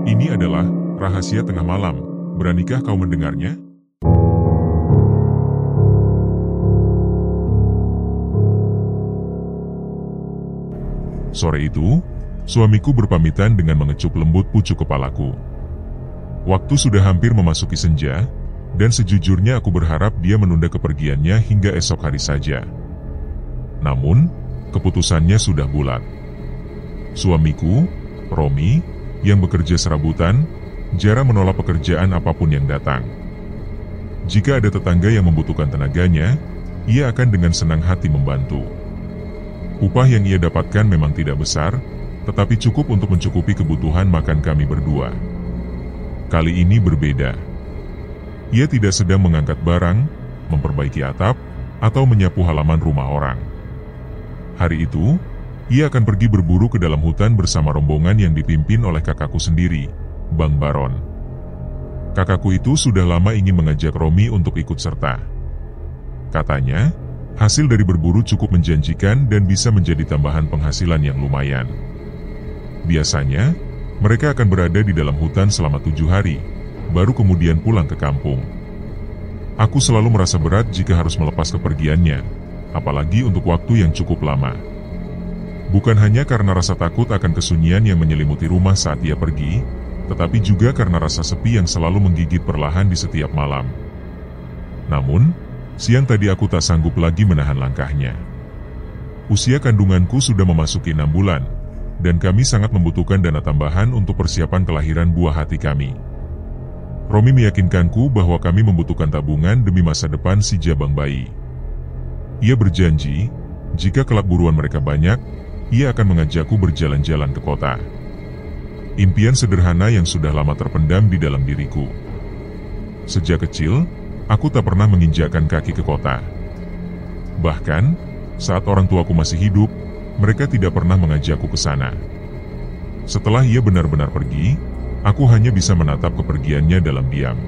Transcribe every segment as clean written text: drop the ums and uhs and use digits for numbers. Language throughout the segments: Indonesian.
Ini adalah rahasia tengah malam. Beranikah kau mendengarnya? Sore itu, suamiku berpamitan dengan mengecup lembut pucuk kepalaku. Waktu sudah hampir memasuki senja, dan sejujurnya aku berharap dia menunda kepergiannya hingga esok hari saja. Namun, keputusannya sudah bulat. Suamiku, Romi, yang bekerja serabutan, jarang menolak pekerjaan apapun yang datang. Jika ada tetangga yang membutuhkan tenaganya, ia akan dengan senang hati membantu. Upah yang ia dapatkan memang tidak besar, tetapi cukup untuk mencukupi kebutuhan makan kami berdua. Kali ini berbeda. Ia tidak sedang mengangkat barang, memperbaiki atap, atau menyapu halaman rumah orang. Hari itu, ia akan pergi berburu ke dalam hutan bersama rombongan yang dipimpin oleh kakakku sendiri, Bang Baron. Kakakku itu sudah lama ingin mengajak Romi untuk ikut serta. Katanya, hasil dari berburu cukup menjanjikan dan bisa menjadi tambahan penghasilan yang lumayan. Biasanya, mereka akan berada di dalam hutan selama 7 hari, baru kemudian pulang ke kampung. Aku selalu merasa berat jika harus melepas kepergiannya, apalagi untuk waktu yang cukup lama. Bukan hanya karena rasa takut akan kesunyian yang menyelimuti rumah saat ia pergi, tetapi juga karena rasa sepi yang selalu menggigit perlahan di setiap malam. Namun, siang tadi aku tak sanggup lagi menahan langkahnya. Usia kandunganku sudah memasuki 6 bulan, dan kami sangat membutuhkan dana tambahan untuk persiapan kelahiran buah hati kami. Romi meyakinkanku bahwa kami membutuhkan tabungan demi masa depan si jabang bayi. Ia berjanji, jika kelak buruan mereka banyak, ia akan mengajakku berjalan-jalan ke kota. Impian sederhana yang sudah lama terpendam di dalam diriku. Sejak kecil, aku tak pernah menginjakkan kaki ke kota. Bahkan, saat orang tuaku masih hidup, mereka tidak pernah mengajakku ke sana. Setelah ia benar-benar pergi, aku hanya bisa menatap kepergiannya dalam diam.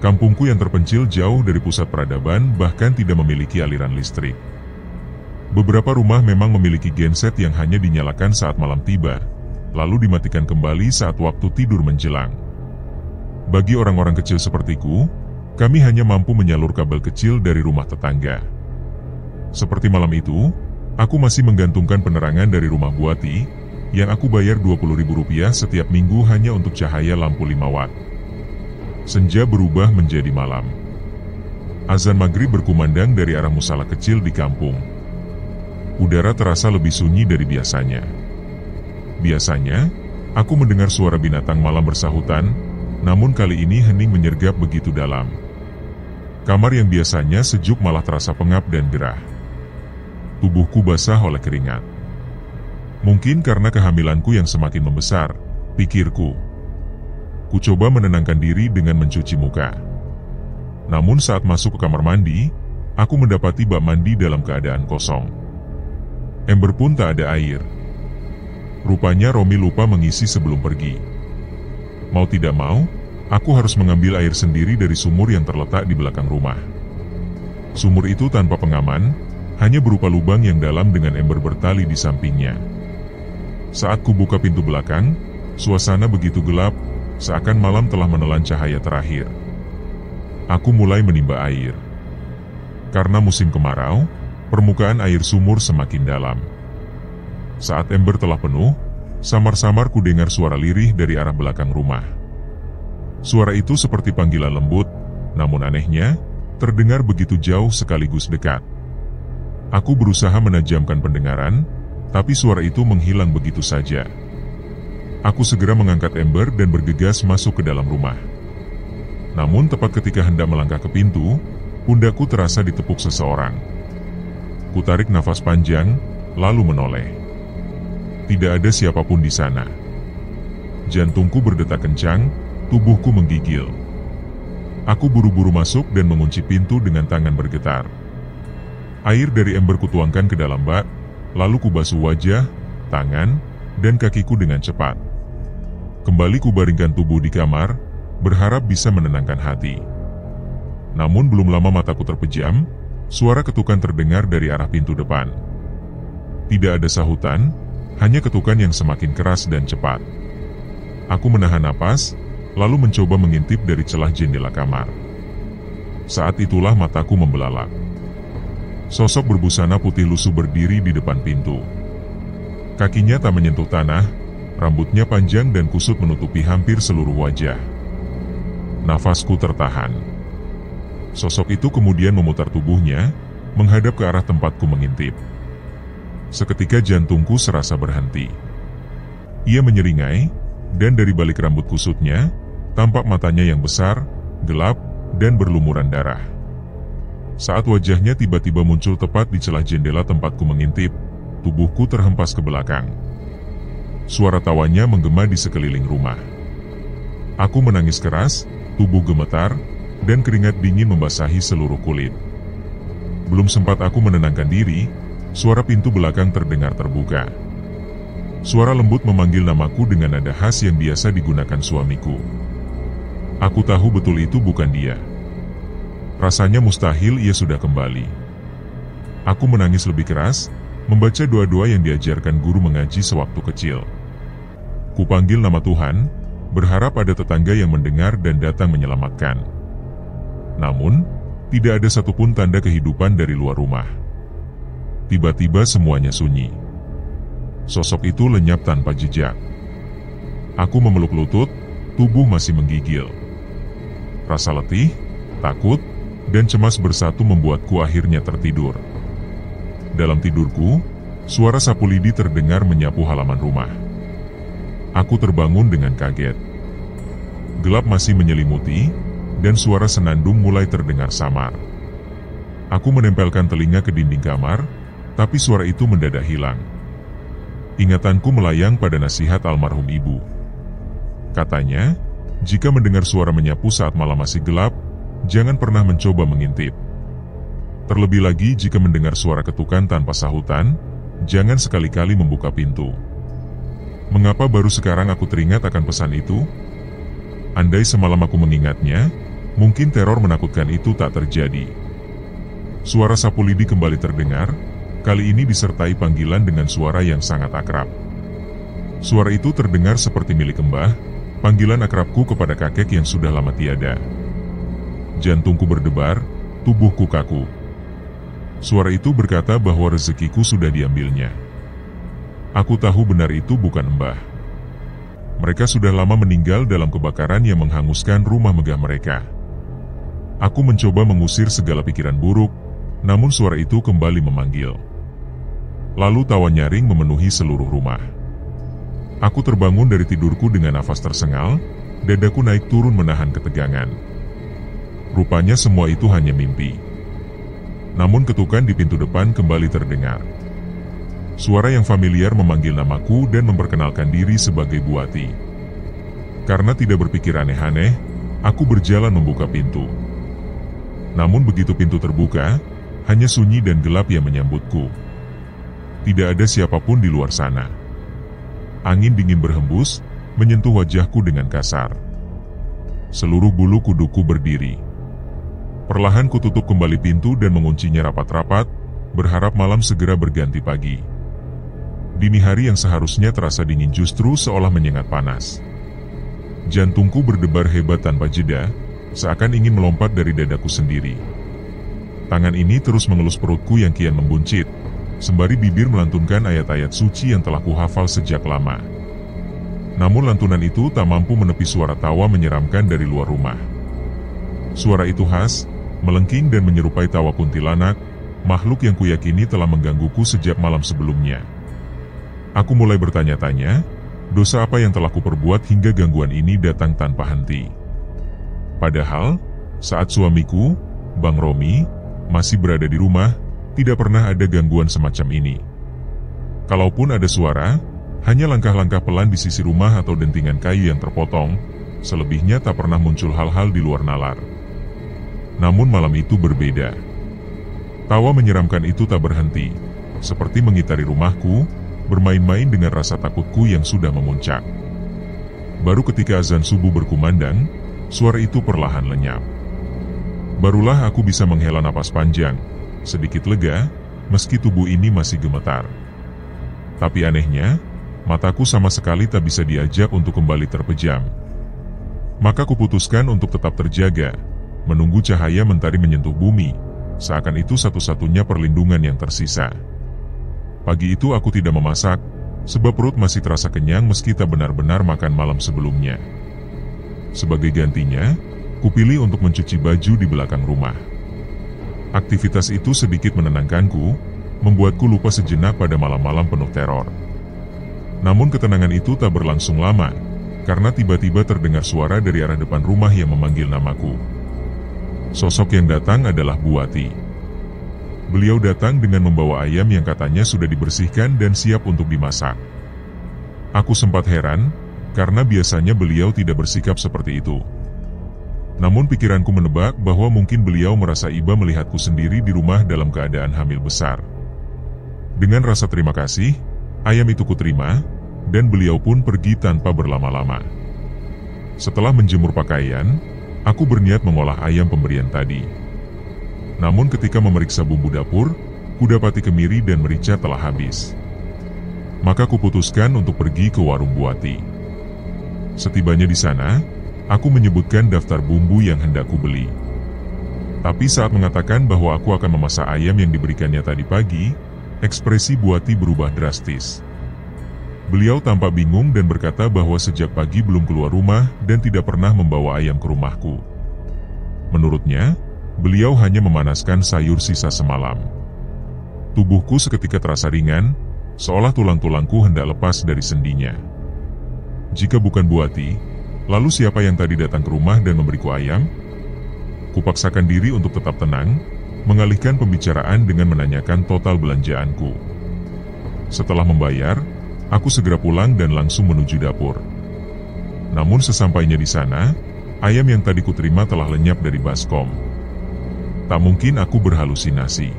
Kampungku yang terpencil jauh dari pusat peradaban bahkan tidak memiliki aliran listrik. Beberapa rumah memang memiliki genset yang hanya dinyalakan saat malam tiba, lalu dimatikan kembali saat waktu tidur menjelang. Bagi orang-orang kecil sepertiku, kami hanya mampu menyalur kabel kecil dari rumah tetangga. Seperti malam itu, aku masih menggantungkan penerangan dari rumah buati, yang aku bayar Rp20.000 setiap minggu hanya untuk cahaya lampu 5 watt. Senja berubah menjadi malam. Azan maghrib berkumandang dari arah musala kecil di kampung. Udara terasa lebih sunyi dari biasanya. Biasanya, aku mendengar suara binatang malam bersahutan, namun kali ini hening menyergap begitu dalam. Kamar yang biasanya sejuk malah terasa pengap dan gerah. Tubuhku basah oleh keringat. Mungkin karena kehamilanku yang semakin membesar, pikirku. Ku coba menenangkan diri dengan mencuci muka. Namun saat masuk ke kamar mandi, aku mendapati bak mandi dalam keadaan kosong. Ember pun tak ada air. Rupanya Romi lupa mengisi sebelum pergi. Mau tidak mau, aku harus mengambil air sendiri dari sumur yang terletak di belakang rumah. Sumur itu tanpa pengaman, hanya berupa lubang yang dalam dengan ember bertali di sampingnya. Saat ku buka pintu belakang, suasana begitu gelap, seakan malam telah menelan cahaya terakhir. Aku mulai menimba air. Karena musim kemarau, permukaan air sumur semakin dalam. Saat ember telah penuh, samar-samar ku dengar suara lirih dari arah belakang rumah. Suara itu seperti panggilan lembut, namun anehnya, terdengar begitu jauh sekaligus dekat. Aku berusaha menajamkan pendengaran, tapi suara itu menghilang begitu saja. Aku segera mengangkat ember dan bergegas masuk ke dalam rumah. Namun tepat ketika hendak melangkah ke pintu, pundakku terasa ditepuk seseorang. Ku tarik nafas panjang, lalu menoleh. Tidak ada siapapun di sana. Jantungku berdetak kencang, tubuhku menggigil. Aku buru-buru masuk dan mengunci pintu dengan tangan bergetar. Air dari ember kutuangkan ke dalam bak, lalu kubasuh wajah, tangan, dan kakiku dengan cepat. Kembali kubaringkan tubuh di kamar, berharap bisa menenangkan hati. Namun belum lama mataku terpejam, suara ketukan terdengar dari arah pintu depan. Tidak ada sahutan, hanya ketukan yang semakin keras dan cepat. Aku menahan napas, lalu mencoba mengintip dari celah jendela kamar. Saat itulah mataku membelalak. Sosok berbusana putih lusuh berdiri di depan pintu. Kakinya tak menyentuh tanah, rambutnya panjang dan kusut menutupi hampir seluruh wajah. Nafasku tertahan. Sosok itu kemudian memutar tubuhnya, menghadap ke arah tempatku mengintip. Seketika jantungku serasa berhenti. Ia menyeringai, dan dari balik rambut kusutnya, tampak matanya yang besar, gelap, dan berlumuran darah. Saat wajahnya tiba-tiba muncul tepat di celah jendela tempatku mengintip, tubuhku terhempas ke belakang. Suara tawanya menggema di sekeliling rumah. Aku menangis keras, tubuh gemetar, dan keringat dingin membasahi seluruh kulit. Belum sempat aku menenangkan diri, suara pintu belakang terdengar terbuka. Suara lembut memanggil namaku dengan nada khas yang biasa digunakan suamiku. Aku tahu betul itu bukan dia. Rasanya mustahil ia sudah kembali. Aku menangis lebih keras, membaca doa-doa yang diajarkan guru mengaji sewaktu kecil. Kupanggil nama Tuhan, berharap ada tetangga yang mendengar dan datang menyelamatkan. Namun, tidak ada satupun tanda kehidupan dari luar rumah. Tiba-tiba semuanya sunyi. Sosok itu lenyap tanpa jejak. Aku memeluk lutut, tubuh masih menggigil. Rasa letih, takut, dan cemas bersatu membuatku akhirnya tertidur. Dalam tidurku, suara sapu lidi terdengar menyapu halaman rumah. Aku terbangun dengan kaget. Gelap masih menyelimuti, dan suara senandung mulai terdengar samar. Aku menempelkan telinga ke dinding kamar, tapi suara itu mendadak hilang. Ingatanku melayang pada nasihat almarhum ibu. Katanya, jika mendengar suara menyapu saat malam masih gelap, jangan pernah mencoba mengintip. Terlebih lagi jika mendengar suara ketukan tanpa sahutan, jangan sekali-kali membuka pintu. Mengapa baru sekarang aku teringat akan pesan itu? Andai semalam aku mengingatnya, mungkin teror menakutkan itu tak terjadi. Suara sapu lidi kembali terdengar, kali ini disertai panggilan dengan suara yang sangat akrab. Suara itu terdengar seperti milik Mbah, panggilan akrabku kepada kakek yang sudah lama tiada. Jantungku berdebar, tubuhku kaku. Suara itu berkata bahwa rezekiku sudah diambilnya. Aku tahu benar itu bukan Mbah. Mereka sudah lama meninggal dalam kebakaran yang menghanguskan rumah megah mereka. Aku mencoba mengusir segala pikiran buruk, namun suara itu kembali memanggil. Lalu tawa nyaring memenuhi seluruh rumah. Aku terbangun dari tidurku dengan nafas tersengal, dadaku naik turun menahan ketegangan. Rupanya semua itu hanya mimpi. Namun ketukan di pintu depan kembali terdengar. Suara yang familiar memanggil namaku dan memperkenalkan diri sebagai Bu Ati. Karena tidak berpikir aneh-aneh, aku berjalan membuka pintu. Namun begitu pintu terbuka, hanya sunyi dan gelap yang menyambutku. Tidak ada siapapun di luar sana. Angin dingin berhembus, menyentuh wajahku dengan kasar. Seluruh bulu kuduku berdiri. Perlahan kututup kembali pintu dan menguncinya rapat-rapat, berharap malam segera berganti pagi. Dini hari yang seharusnya terasa dingin justru seolah menyengat panas. Jantungku berdebar hebat tanpa jeda, seakan ingin melompat dari dadaku sendiri. Tangan ini terus mengelus perutku yang kian membuncit, sembari bibir melantunkan ayat-ayat suci yang telah kuhafal sejak lama. Namun lantunan itu tak mampu menepi suara tawa menyeramkan dari luar rumah. Suara itu khas, melengking dan menyerupai tawa kuntilanak, makhluk yang kuyakini telah menggangguku sejak malam sebelumnya. Aku mulai bertanya-tanya, dosa apa yang telah kuperbuat hingga gangguan ini datang tanpa henti. Padahal, saat suamiku, Bang Romi, masih berada di rumah, tidak pernah ada gangguan semacam ini. Kalaupun ada suara, hanya langkah-langkah pelan di sisi rumah atau dentingan kayu yang terpotong, selebihnya tak pernah muncul hal-hal di luar nalar. Namun malam itu berbeda. Tawa menyeramkan itu tak berhenti, seperti mengitari rumahku, bermain-main dengan rasa takutku yang sudah memuncak. Baru ketika azan subuh berkumandang, suara itu perlahan lenyap. Barulah aku bisa menghela napas panjang, sedikit lega, meski tubuh ini masih gemetar. Tapi anehnya, Mataku sama sekali tak bisa diajak untuk kembali terpejam. Maka kuputuskan untuk tetap terjaga, menunggu cahaya mentari menyentuh bumi, seakan itu satu-satunya perlindungan yang tersisa. Pagi itu aku tidak memasak, sebab perut masih terasa kenyang meski tak benar-benar makan malam sebelumnya. Sebagai gantinya, kupilih untuk mencuci baju di belakang rumah. Aktivitas itu sedikit menenangkanku, membuatku lupa sejenak pada malam-malam penuh teror. Namun ketenangan itu tak berlangsung lama, karena tiba-tiba terdengar suara dari arah depan rumah yang memanggil namaku. Sosok yang datang adalah Bu Wati. Beliau datang dengan membawa ayam yang katanya sudah dibersihkan dan siap untuk dimasak. Aku sempat heran, karena biasanya beliau tidak bersikap seperti itu. Namun pikiranku menebak bahwa mungkin beliau merasa iba melihatku sendiri di rumah dalam keadaan hamil besar. Dengan rasa terima kasih, ayam itu kuterima, dan beliau pun pergi tanpa berlama-lama. Setelah menjemur pakaian, aku berniat mengolah ayam pemberian tadi. Namun ketika memeriksa bumbu dapur, kudapati kemiri dan merica telah habis. Maka kuputuskan untuk pergi ke warung Bu Wati. Setibanya di sana, aku menyebutkan daftar bumbu yang hendak kubeli. Tapi saat mengatakan bahwa aku akan memasak ayam yang diberikannya tadi pagi, ekspresi Bu Wati berubah drastis. Beliau tampak bingung dan berkata bahwa sejak pagi belum keluar rumah dan tidak pernah membawa ayam ke rumahku. Menurutnya, beliau hanya memanaskan sayur sisa semalam. Tubuhku seketika terasa ringan, seolah tulang-tulangku hendak lepas dari sendinya. Jika bukan Bu Wati, lalu siapa yang tadi datang ke rumah dan memberiku ayam? Kupaksakan diri untuk tetap tenang, mengalihkan pembicaraan dengan menanyakan total belanjaanku. Setelah membayar, aku segera pulang dan langsung menuju dapur. Namun sesampainya di sana, ayam yang tadi kuterima telah lenyap dari baskom. Tak mungkin aku berhalusinasi.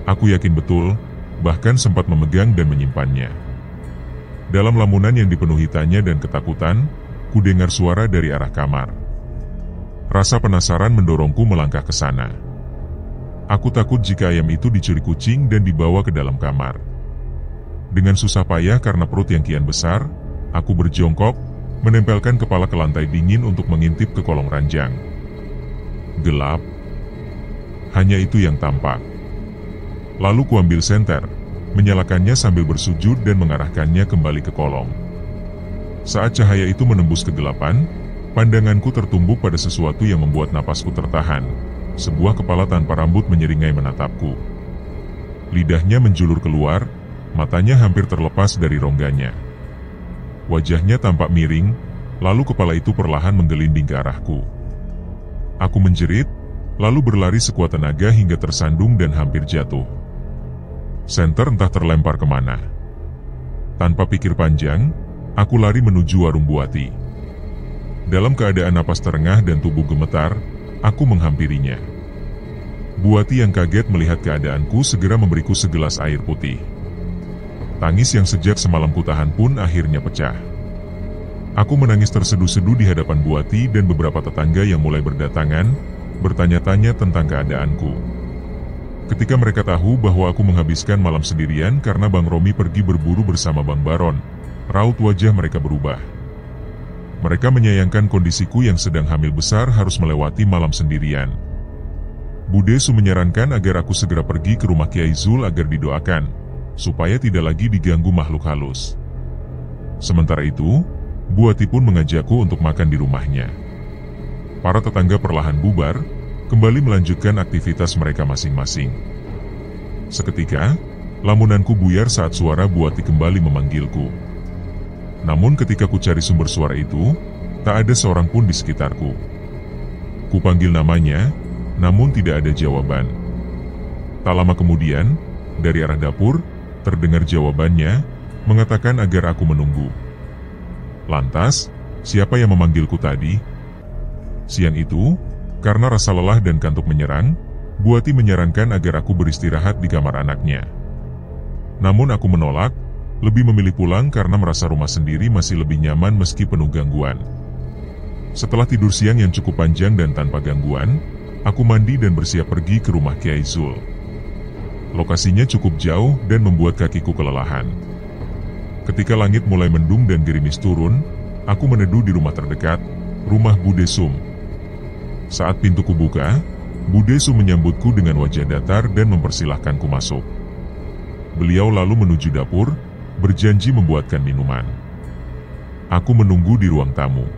Aku yakin betul, bahkan sempat memegang dan menyimpannya. Dalam lamunan yang dipenuhi tanya dan ketakutan, kudengar suara dari arah kamar. Rasa penasaran mendorongku melangkah ke sana. Aku takut jika ayam itu dicuri kucing dan dibawa ke dalam kamar. Dengan susah payah karena perut yang kian besar, aku berjongkok, menempelkan kepala ke lantai dingin untuk mengintip ke kolong ranjang. Gelap. Hanya itu yang tampak. Lalu kuambil senter, menyalakannya sambil bersujud dan mengarahkannya kembali ke kolong. Saat cahaya itu menembus kegelapan, pandanganku tertumbuk pada sesuatu yang membuat napasku tertahan. Sebuah kepala tanpa rambut menyeringai menatapku. Lidahnya menjulur keluar, matanya hampir terlepas dari rongganya. Wajahnya tampak miring, lalu kepala itu perlahan menggelinding ke arahku. Aku menjerit, lalu berlari sekuat tenaga hingga tersandung dan hampir jatuh. Senter entah terlempar kemana. Tanpa pikir panjang, aku lari menuju warung Bu Wati. Dalam keadaan napas terengah dan tubuh gemetar, aku menghampirinya. Bu Wati yang kaget melihat keadaanku segera memberiku segelas air putih. Tangis yang sejak semalam kutahan pun akhirnya pecah. Aku menangis terseduh-seduh di hadapan Bu Wati dan beberapa tetangga yang mulai berdatangan, bertanya-tanya tentang keadaanku. Ketika mereka tahu bahwa aku menghabiskan malam sendirian karena Bang Romi pergi berburu bersama Bang Baron, raut wajah mereka berubah. Mereka menyayangkan kondisiku yang sedang hamil besar harus melewati malam sendirian. Bude Su menyarankan agar aku segera pergi ke rumah Kiai Zul agar didoakan, supaya tidak lagi diganggu makhluk halus. Sementara itu, Bu Wati pun mengajakku untuk makan di rumahnya. Para tetangga perlahan bubar, kembali melanjutkan aktivitas mereka masing-masing. Seketika, lamunanku buyar saat suara Bu Wati kembali memanggilku. Namun ketika ku cari sumber suara itu, tak ada seorang pun di sekitarku. Ku panggil namanya, namun tidak ada jawaban. Tak lama kemudian, dari arah dapur, terdengar jawabannya, mengatakan agar aku menunggu. Lantas, siapa yang memanggilku tadi? Siang itu, karena rasa lelah dan kantuk menyerang, Bu Wati menyarankan agar aku beristirahat di kamar anaknya. Namun aku menolak, lebih memilih pulang karena merasa rumah sendiri masih lebih nyaman meski penuh gangguan. Setelah tidur siang yang cukup panjang dan tanpa gangguan, aku mandi dan bersiap pergi ke rumah Kiai Zul. Lokasinya cukup jauh dan membuat kakiku kelelahan. Ketika langit mulai mendung dan gerimis turun, aku meneduh di rumah terdekat, rumah Bude Sum. Saat pintu kubuka, Bude Sum menyambutku dengan wajah datar dan mempersilahkanku masuk. Beliau lalu menuju dapur, berjanji membuatkan minuman. Aku menunggu di ruang tamu.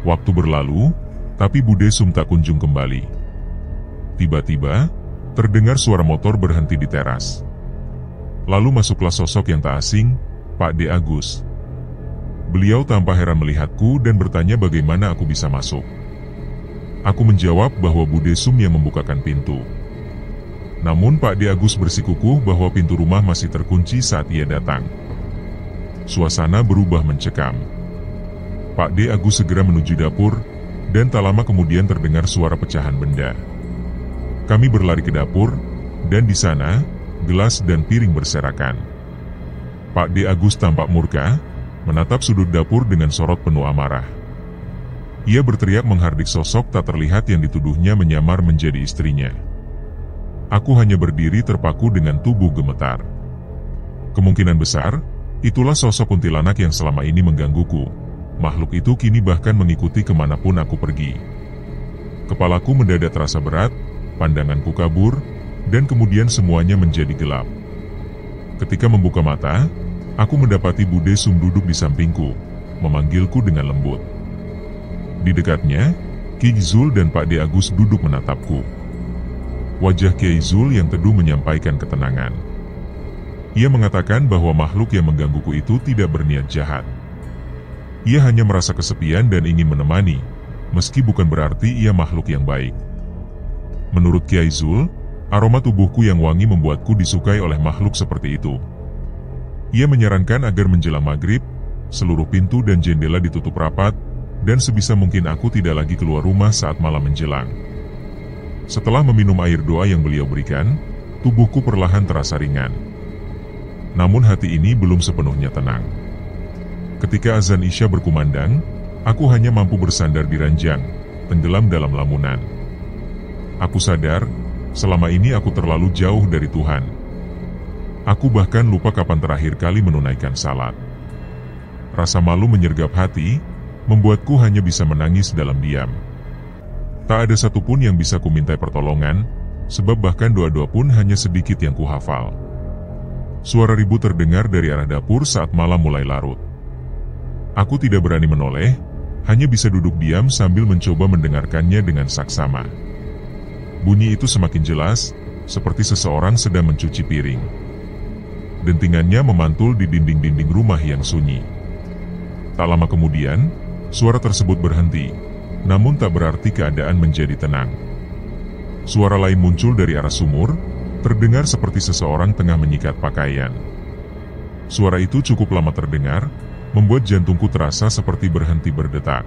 Waktu berlalu, tapi Bude Sum tak kunjung kembali. Tiba-tiba, terdengar suara motor berhenti di teras. Lalu masuklah sosok yang tak asing, Pak D. Agus. Beliau tanpa heran melihatku dan bertanya bagaimana aku bisa masuk. Aku menjawab bahwa Bude Sum yang membukakan pintu. Namun Pak D. Agus bersikukuh bahwa pintu rumah masih terkunci saat ia datang. Suasana berubah mencekam. Pak D. Agus segera menuju dapur, dan tak lama kemudian terdengar suara pecahan benda. Kami berlari ke dapur, dan di sana, gelas dan piring berserakan. Pak D. Agus tampak murka, menatap sudut dapur dengan sorot penuh amarah. Ia berteriak menghardik sosok tak terlihat yang dituduhnya menyamar menjadi istrinya. Aku hanya berdiri terpaku dengan tubuh gemetar. Kemungkinan besar, itulah sosok kuntilanak yang selama ini menggangguku. Makhluk itu kini bahkan mengikuti kemanapun aku pergi. Kepalaku mendadak terasa berat, pandanganku kabur, dan kemudian semuanya menjadi gelap. Ketika membuka mata, aku mendapati Bude Sum duduk di sampingku, memanggilku dengan lembut. Di dekatnya, Ki Zul dan Pak D. Agus duduk menatapku. Wajah Kiai Zul yang teduh menyampaikan ketenangan. Ia mengatakan bahwa makhluk yang menggangguku itu tidak berniat jahat. Ia hanya merasa kesepian dan ingin menemani, meski bukan berarti ia makhluk yang baik. Menurut Kiai Zul, aroma tubuhku yang wangi membuatku disukai oleh makhluk seperti itu. Ia menyarankan agar menjelang maghrib, seluruh pintu dan jendela ditutup rapat, dan sebisa mungkin aku tidak lagi keluar rumah saat malam menjelang. Setelah meminum air doa yang beliau berikan, tubuhku perlahan terasa ringan. Namun hati ini belum sepenuhnya tenang. Ketika azan Isya berkumandang, aku hanya mampu bersandar di ranjang, tenggelam dalam lamunan. Aku sadar, selama ini aku terlalu jauh dari Tuhan. Aku bahkan lupa kapan terakhir kali menunaikan salat. Rasa malu menyergap hati, membuatku hanya bisa menangis dalam diam. Tak ada satupun yang bisa kumintai pertolongan, sebab bahkan doa-doa pun hanya sedikit yang kuhafal. Suara ribut terdengar dari arah dapur saat malam mulai larut. Aku tidak berani menoleh, hanya bisa duduk diam sambil mencoba mendengarkannya dengan saksama. Bunyi itu semakin jelas, seperti seseorang sedang mencuci piring. Dentingannya memantul di dinding-dinding rumah yang sunyi. Tak lama kemudian, suara tersebut berhenti, namun tak berarti keadaan menjadi tenang. Suara lain muncul dari arah sumur, terdengar seperti seseorang tengah menyikat pakaian. Suara itu cukup lama terdengar, membuat jantungku terasa seperti berhenti berdetak.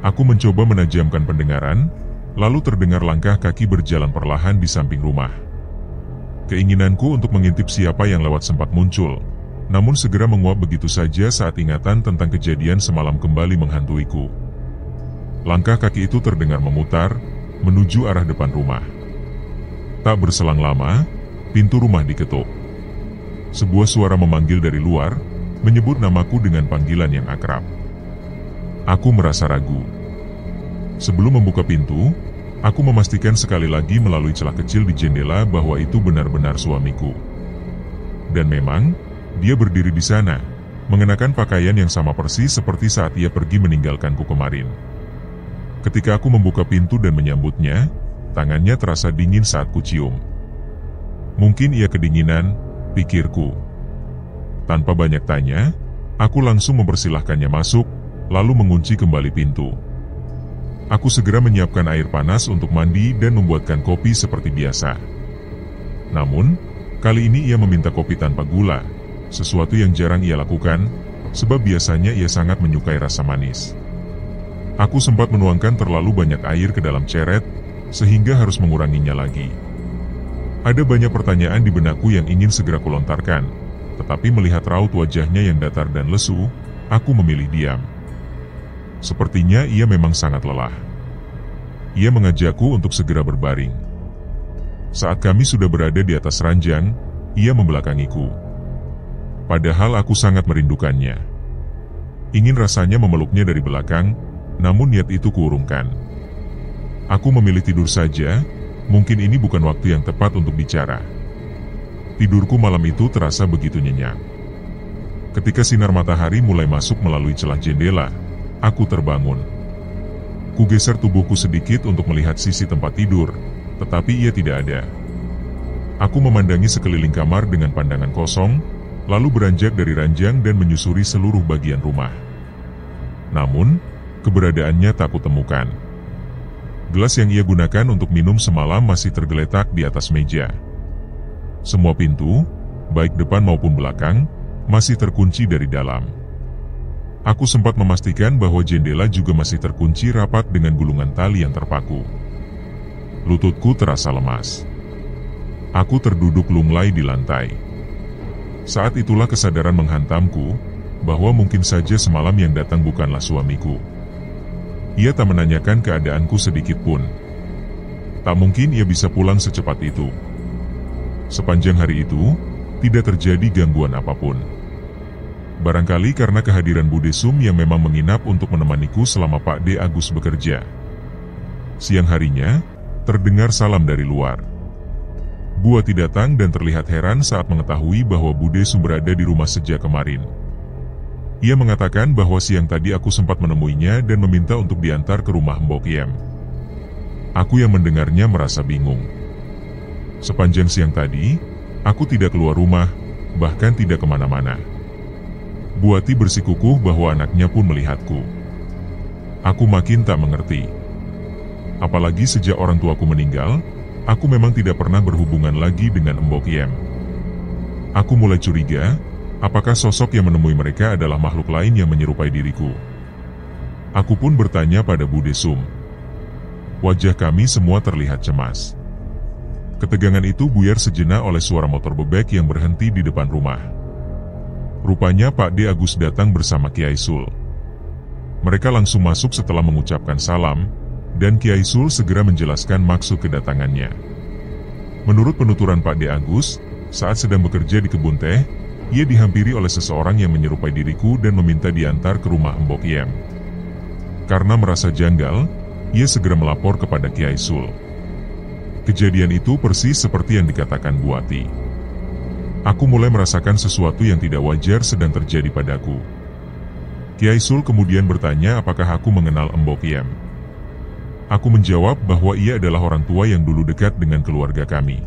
Aku mencoba menajamkan pendengaran, lalu terdengar langkah kaki berjalan perlahan di samping rumah. Keinginanku untuk mengintip siapa yang lewat sempat muncul, namun segera menguap begitu saja saat ingatan tentang kejadian semalam kembali menghantuiku. Langkah kaki itu terdengar memutar, menuju arah depan rumah. Tak berselang lama, pintu rumah diketuk. Sebuah suara memanggil dari luar, menyebut namaku dengan panggilan yang akrab. Aku merasa ragu. Sebelum membuka pintu, aku memastikan sekali lagi melalui celah kecil di jendela bahwa itu benar-benar suamiku. Dan memang, dia berdiri di sana, mengenakan pakaian yang sama persis seperti saat ia pergi meninggalkanku kemarin. Ketika aku membuka pintu dan menyambutnya, tangannya terasa dingin saat kucium. Mungkin ia kedinginan, pikirku. Tanpa banyak tanya, aku langsung mempersilahkannya masuk, lalu mengunci kembali pintu. Aku segera menyiapkan air panas untuk mandi dan membuatkan kopi seperti biasa. Namun, kali ini ia meminta kopi tanpa gula, sesuatu yang jarang ia lakukan, sebab biasanya ia sangat menyukai rasa manis. Aku sempat menuangkan terlalu banyak air ke dalam ceret, sehingga harus menguranginya lagi. Ada banyak pertanyaan di benakku yang ingin segera kulontarkan, tetapi melihat raut wajahnya yang datar dan lesu, aku memilih diam. Sepertinya ia memang sangat lelah. Ia mengajakku untuk segera berbaring. Saat kami sudah berada di atas ranjang, ia membelakangiku. padahal aku sangat merindukannya. Ingin rasanya memeluknya dari belakang, namun niat itu kuurungkan. Aku memilih tidur saja, mungkin ini bukan waktu yang tepat untuk bicara. Tidurku malam itu terasa begitu nyenyak. Ketika sinar matahari mulai masuk melalui celah jendela, aku terbangun. Kugeser tubuhku sedikit untuk melihat sisi tempat tidur, tetapi ia tidak ada. Aku memandangi sekeliling kamar dengan pandangan kosong, lalu beranjak dari ranjang dan menyusuri seluruh bagian rumah. Namun, keberadaannya tak kutemukan. Gelas yang ia gunakan untuk minum semalam masih tergeletak di atas meja. Semua pintu, baik depan maupun belakang, masih terkunci dari dalam. Aku sempat memastikan bahwa jendela juga masih terkunci rapat dengan gulungan tali yang terpaku. Lututku terasa lemas. Aku terduduk lunglai di lantai. Saat itulah kesadaran menghantamku, bahwa mungkin saja semalam yang datang bukanlah suamiku. Ia tak menanyakan keadaanku sedikit pun. Tak mungkin ia bisa pulang secepat itu. Sepanjang hari itu, tidak terjadi gangguan apapun. Barangkali karena kehadiran Bu Desum yang memang menginap untuk menemaniku selama Pak D. Agus bekerja. Siang harinya, terdengar salam dari luar. Bu Ati datang dan terlihat heran saat mengetahui bahwa Bu Desum berada di rumah sejak kemarin. Ia mengatakan bahwa siang tadi aku sempat menemuinya dan meminta untuk diantar ke rumah Mbok Yem. Aku yang mendengarnya merasa bingung. Sepanjang siang tadi, aku tidak keluar rumah, bahkan tidak kemana-mana. Bu Ati bersikukuh bahwa anaknya pun melihatku. Aku makin tak mengerti. Apalagi sejak orang tuaku meninggal, aku memang tidak pernah berhubungan lagi dengan Mbok Yem. Aku mulai curiga, apakah sosok yang menemui mereka adalah makhluk lain yang menyerupai diriku? Aku pun bertanya pada Bu Desum. Wajah kami semua terlihat cemas. Ketegangan itu buyar sejenak oleh suara motor bebek yang berhenti di depan rumah. Rupanya Pak D. Agus datang bersama Kiai Sul. Mereka langsung masuk setelah mengucapkan salam, dan Kiai Sul segera menjelaskan maksud kedatangannya. Menurut penuturan Pak D. Agus, saat sedang bekerja di kebun teh, ia dihampiri oleh seseorang yang menyerupai diriku dan meminta diantar ke rumah Mbok Yem. Karena merasa janggal, ia segera melapor kepada Kiai Sul. Kejadian itu persis seperti yang dikatakan Bu Ati. Aku mulai merasakan sesuatu yang tidak wajar sedang terjadi padaku. Kiai Sul kemudian bertanya apakah aku mengenal Mbok Yem. Aku menjawab bahwa ia adalah orang tua yang dulu dekat dengan keluarga kami.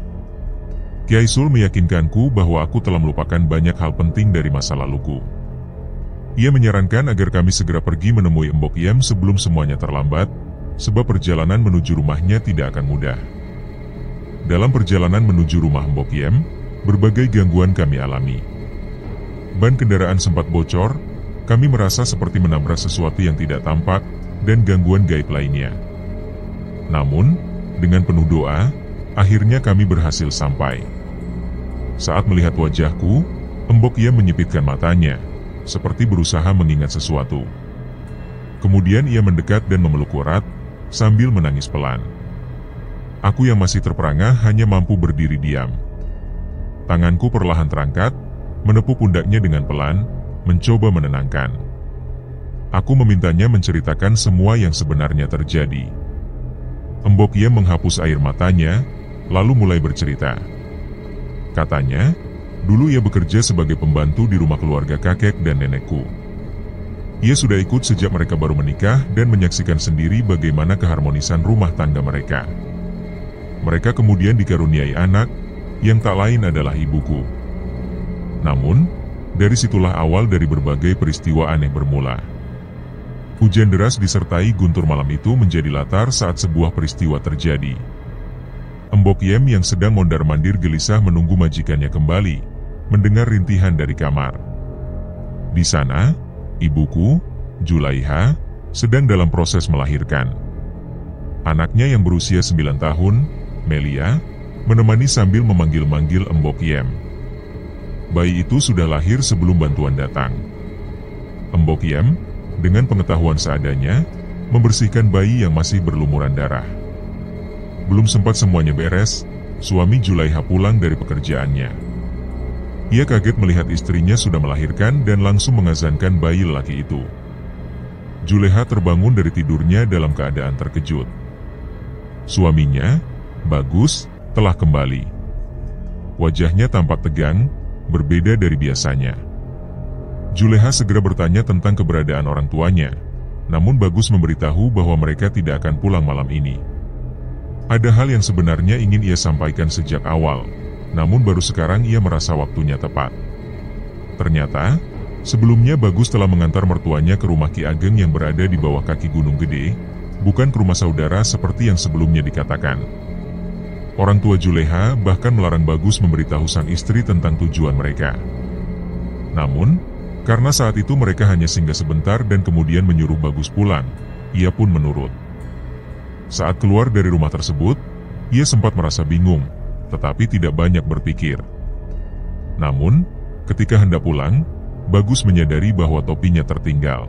Kiai Sul meyakinkanku bahwa aku telah melupakan banyak hal penting dari masa laluku. Ia menyarankan agar kami segera pergi menemui Mbok Yem sebelum semuanya terlambat, sebab perjalanan menuju rumahnya tidak akan mudah. Dalam perjalanan menuju rumah Mbok Yem, berbagai gangguan kami alami. Ban kendaraan sempat bocor, kami merasa seperti menabrak sesuatu yang tidak tampak, dan gangguan gaib lainnya. Namun, dengan penuh doa, akhirnya kami berhasil sampai. Saat melihat wajahku, Mbok Yem menyipitkan matanya, seperti berusaha mengingat sesuatu. Kemudian ia mendekat dan memeluk erat, sambil menangis pelan. Aku yang masih terperangah hanya mampu berdiri diam. Tanganku perlahan terangkat, menepuk pundaknya dengan pelan, mencoba menenangkan. Aku memintanya menceritakan semua yang sebenarnya terjadi. Mbok Yem menghapus air matanya, lalu mulai bercerita. Katanya, dulu ia bekerja sebagai pembantu di rumah keluarga kakek dan nenekku. Ia sudah ikut sejak mereka baru menikah dan menyaksikan sendiri bagaimana keharmonisan rumah tangga mereka. Mereka kemudian dikaruniai anak, yang tak lain adalah ibuku. Namun, dari situlah awal dari berbagai peristiwa aneh bermula. Hujan deras disertai guntur malam itu menjadi latar saat sebuah peristiwa terjadi. Mbok Yem yang sedang mondar-mandir gelisah menunggu majikannya kembali, mendengar rintihan dari kamar. Di sana, ibuku, Julaiha, sedang dalam proses melahirkan. Anaknya yang berusia 9 tahun, Melia, menemani sambil memanggil-manggil Mbok Yem. Bayi itu sudah lahir sebelum bantuan datang. Mbok Yem, dengan pengetahuan seadanya, membersihkan bayi yang masih berlumuran darah. Belum sempat semuanya beres, suami Julaiha pulang dari pekerjaannya. Ia kaget melihat istrinya sudah melahirkan dan langsung mengazankan bayi lelaki itu. Juleha terbangun dari tidurnya dalam keadaan terkejut. Suaminya, Bagus, telah kembali. Wajahnya tampak tegang, berbeda dari biasanya. Juleha segera bertanya tentang keberadaan orang tuanya, namun Bagus memberitahu bahwa mereka tidak akan pulang malam ini. Ada hal yang sebenarnya ingin ia sampaikan sejak awal, namun baru sekarang ia merasa waktunya tepat. Ternyata, sebelumnya Bagus telah mengantar mertuanya ke rumah Ki Ageng yang berada di bawah kaki Gunung Gede, bukan ke rumah saudara seperti yang sebelumnya dikatakan. Orang tua Juleha bahkan melarang Bagus memberitahu sang istri tentang tujuan mereka. Namun, karena saat itu mereka hanya singgah sebentar dan kemudian menyuruh Bagus pulang, ia pun menurut. Saat keluar dari rumah tersebut, ia sempat merasa bingung, tetapi tidak banyak berpikir. Namun, ketika hendak pulang, Bagus menyadari bahwa topinya tertinggal.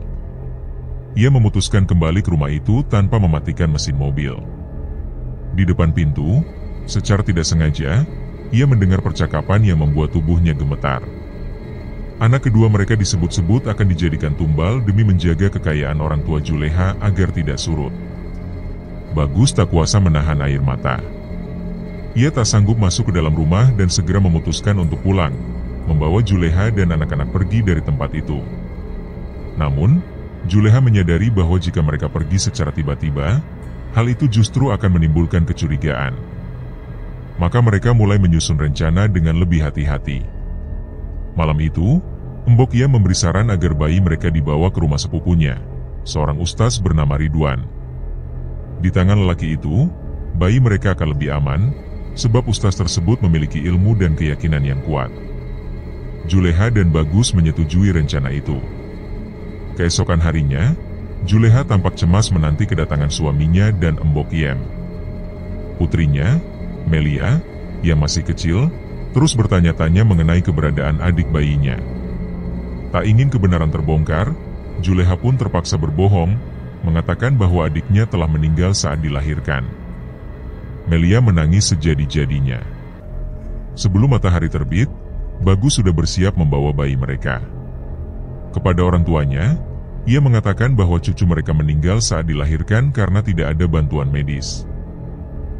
Ia memutuskan kembali ke rumah itu tanpa mematikan mesin mobil. Di depan pintu, secara tidak sengaja, ia mendengar percakapan yang membuat tubuhnya gemetar. Anak kedua mereka disebut-sebut akan dijadikan tumbal demi menjaga kekayaan orang tua Juleha agar tidak surut. Bagus tak kuasa menahan air mata. Ia tak sanggup masuk ke dalam rumah dan segera memutuskan untuk pulang, membawa Juleha dan anak-anak pergi dari tempat itu. Namun, Juleha menyadari bahwa jika mereka pergi secara tiba-tiba, hal itu justru akan menimbulkan kecurigaan. Maka mereka mulai menyusun rencana dengan lebih hati-hati. Malam itu, Mbok Ia memberi saran agar bayi mereka dibawa ke rumah sepupunya, seorang ustaz bernama Ridwan. Di tangan lelaki itu, bayi mereka akan lebih aman, sebab ustaz tersebut memiliki ilmu dan keyakinan yang kuat. Juleha dan Bagus menyetujui rencana itu. Keesokan harinya, Juleha tampak cemas menanti kedatangan suaminya dan Mbok Iem. Putrinya, Melia, yang masih kecil, terus bertanya-tanya mengenai keberadaan adik bayinya. Tak ingin kebenaran terbongkar, Juleha pun terpaksa berbohong, mengatakan bahwa adiknya telah meninggal saat dilahirkan. Melia menangis sejadi-jadinya. Sebelum matahari terbit, Bagus sudah bersiap membawa bayi mereka. Kepada orang tuanya, ia mengatakan bahwa cucu mereka meninggal saat dilahirkan karena tidak ada bantuan medis.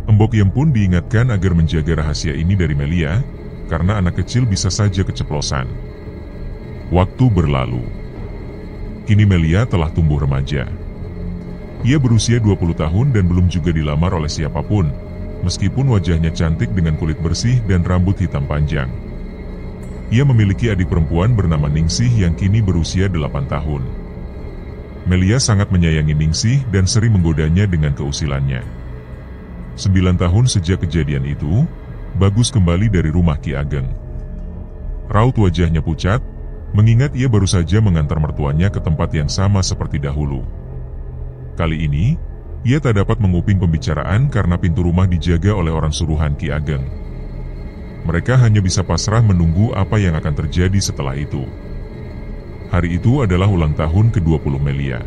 Mbok Iem pun diingatkan agar menjaga rahasia ini dari Melia, karena anak kecil bisa saja keceplosan. Waktu berlalu. Kini Melia telah tumbuh remaja. Ia berusia 20 tahun dan belum juga dilamar oleh siapapun, meskipun wajahnya cantik dengan kulit bersih dan rambut hitam panjang. Ia memiliki adik perempuan bernama Ningsih yang kini berusia 8 tahun. Melia sangat menyayangi Ningsih dan sering menggodanya dengan keusilannya. 9 tahun sejak kejadian itu, Bagus kembali dari rumah Ki Ageng. Raut wajahnya pucat, mengingat ia baru saja mengantar mertuanya ke tempat yang sama seperti dahulu. Kali ini, ia tak dapat menguping pembicaraan karena pintu rumah dijaga oleh orang suruhan Ki Ageng. Mereka hanya bisa pasrah menunggu apa yang akan terjadi setelah itu. Hari itu adalah ulang tahun ke-20 Melia.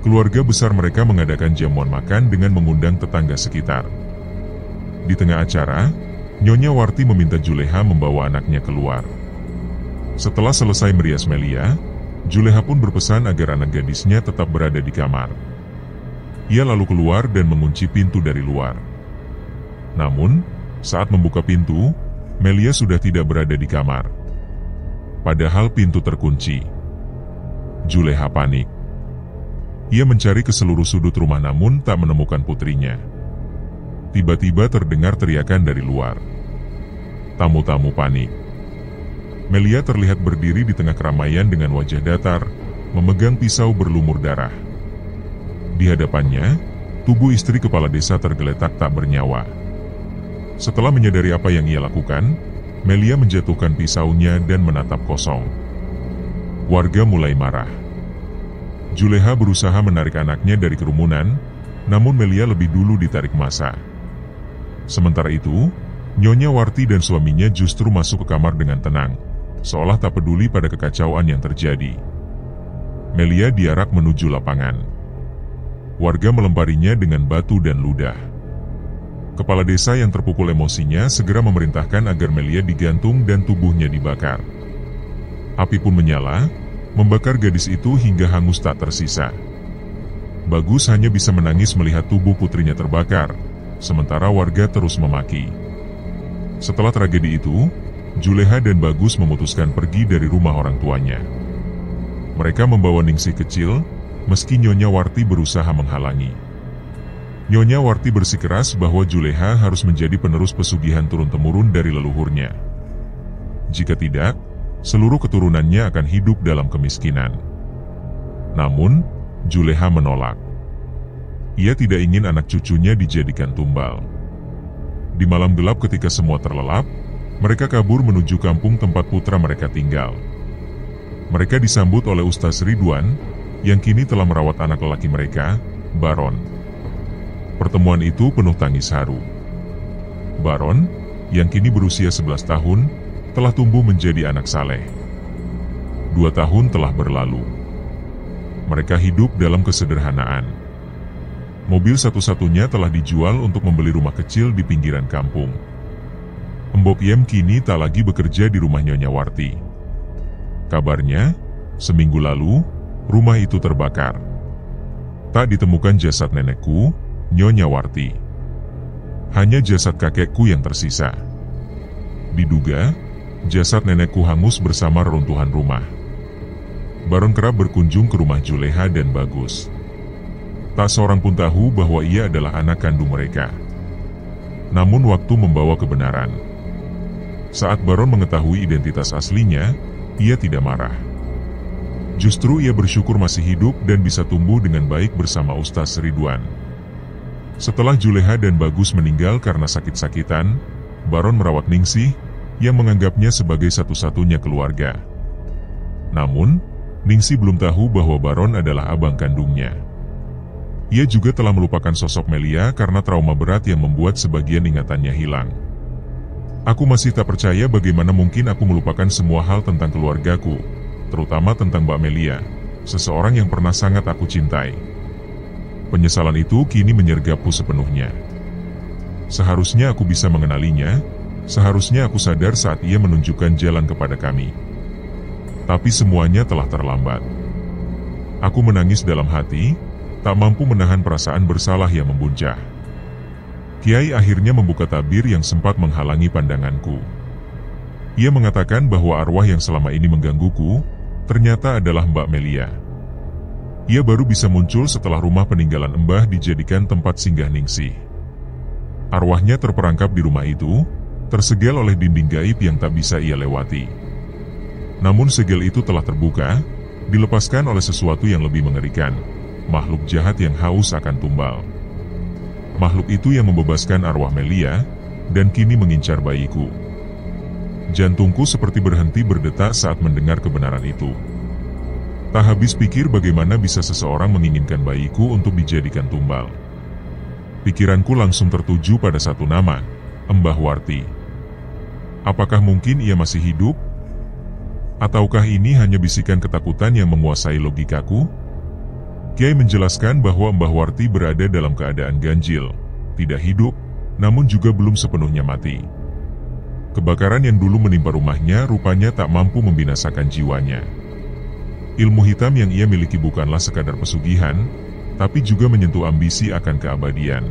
Keluarga besar mereka mengadakan jamuan makan dengan mengundang tetangga sekitar. Di tengah acara, Nyonya Warti meminta Juleha membawa anaknya keluar. Setelah selesai merias Melia, Juleha pun berpesan agar anak gadisnya tetap berada di kamar. Ia lalu keluar dan mengunci pintu dari luar. Namun, saat membuka pintu, Melia sudah tidak berada di kamar. Padahal pintu terkunci. Juleha panik. Ia mencari ke seluruh sudut rumah namun tak menemukan putrinya. Tiba-tiba terdengar teriakan dari luar. Tamu-tamu panik. Melia terlihat berdiri di tengah keramaian dengan wajah datar, memegang pisau berlumur darah. Di hadapannya, tubuh istri kepala desa tergeletak tak bernyawa. Setelah menyadari apa yang ia lakukan, Melia menjatuhkan pisaunya dan menatap kosong. Warga mulai marah. Juleha berusaha menarik anaknya dari kerumunan, namun Melia lebih dulu ditarik massa. Sementara itu, Nyonya Warti dan suaminya justru masuk ke kamar dengan tenang, seolah tak peduli pada kekacauan yang terjadi. Melia diarak menuju lapangan. Warga melemparinya dengan batu dan ludah. Kepala desa yang terpukul emosinya segera memerintahkan agar Melia digantung dan tubuhnya dibakar. Api pun menyala, membakar gadis itu hingga hangus tak tersisa. Bagus hanya bisa menangis melihat tubuh putrinya terbakar, sementara warga terus memaki. Setelah tragedi itu, Juleha dan Bagus memutuskan pergi dari rumah orang tuanya. Mereka membawa Ningsih kecil, meski Nyonya Warti berusaha menghalangi. Nyonya Warti bersikeras bahwa Juleha harus menjadi penerus pesugihan turun-temurun dari leluhurnya. Jika tidak, seluruh keturunannya akan hidup dalam kemiskinan. Namun, Juleha menolak. Ia tidak ingin anak cucunya dijadikan tumbal. Di malam gelap ketika semua terlelap, mereka kabur menuju kampung tempat putra mereka tinggal. Mereka disambut oleh Ustaz Ridwan, yang kini telah merawat anak lelaki mereka, Baron. Pertemuan itu penuh tangis haru. Baron, yang kini berusia 11 tahun, telah tumbuh menjadi anak saleh. 2 tahun telah berlalu. Mereka hidup dalam kesederhanaan. Mobil satu-satunya telah dijual untuk membeli rumah kecil di pinggiran kampung. Mbok Yem kini tak lagi bekerja di rumah Nyonya Warti. Kabarnya, seminggu lalu, rumah itu terbakar. Tak ditemukan jasad nenekku, Nyonya Warti. Hanya jasad kakekku yang tersisa. Diduga, jasad nenekku hangus bersama reruntuhan rumah. Baron kerap berkunjung ke rumah Juleha dan Bagus. Tak seorang pun tahu bahwa ia adalah anak kandung mereka. Namun waktu membawa kebenaran. Saat Baron mengetahui identitas aslinya, ia tidak marah. Justru ia bersyukur masih hidup dan bisa tumbuh dengan baik bersama Ustaz Ridwan. Setelah Juleha dan Bagus meninggal karena sakit-sakitan, Baron merawat Ningsih, yang menganggapnya sebagai satu-satunya keluarga. Namun, Ningsih belum tahu bahwa Baron adalah abang kandungnya. Ia juga telah melupakan sosok Melia karena trauma berat yang membuat sebagian ingatannya hilang. Aku masih tak percaya bagaimana mungkin aku melupakan semua hal tentang keluargaku, terutama tentang Mbak Melia, seseorang yang pernah sangat aku cintai. Penyesalan itu kini menyergapku sepenuhnya. Seharusnya aku bisa mengenalinya, seharusnya aku sadar saat ia menunjukkan jalan kepada kami. Tapi semuanya telah terlambat. Aku menangis dalam hati, tak mampu menahan perasaan bersalah yang membuncah. Kiai akhirnya membuka tabir yang sempat menghalangi pandanganku. Ia mengatakan bahwa arwah yang selama ini menggangguku, ternyata adalah Mbak Melia. Ia baru bisa muncul setelah rumah peninggalan Mbah dijadikan tempat singgah Ningsih. Arwahnya terperangkap di rumah itu, tersegel oleh dinding gaib yang tak bisa ia lewati. Namun segel itu telah terbuka, dilepaskan oleh sesuatu yang lebih mengerikan, makhluk jahat yang haus akan tumbal. Makhluk itu yang membebaskan arwah Melia, dan kini mengincar bayiku. Jantungku seperti berhenti berdetak saat mendengar kebenaran itu. Tak habis pikir bagaimana bisa seseorang menginginkan bayiku untuk dijadikan tumbal. Pikiranku langsung tertuju pada satu nama, Mbah Warti. Apakah mungkin ia masih hidup? Ataukah ini hanya bisikan ketakutan yang menguasai logikaku? Kiai menjelaskan bahwa Mbah Warti berada dalam keadaan ganjil, tidak hidup, namun juga belum sepenuhnya mati. Kebakaran yang dulu menimpa rumahnya rupanya tak mampu membinasakan jiwanya. Ilmu hitam yang ia miliki bukanlah sekadar pesugihan, tapi juga menyentuh ambisi akan keabadian.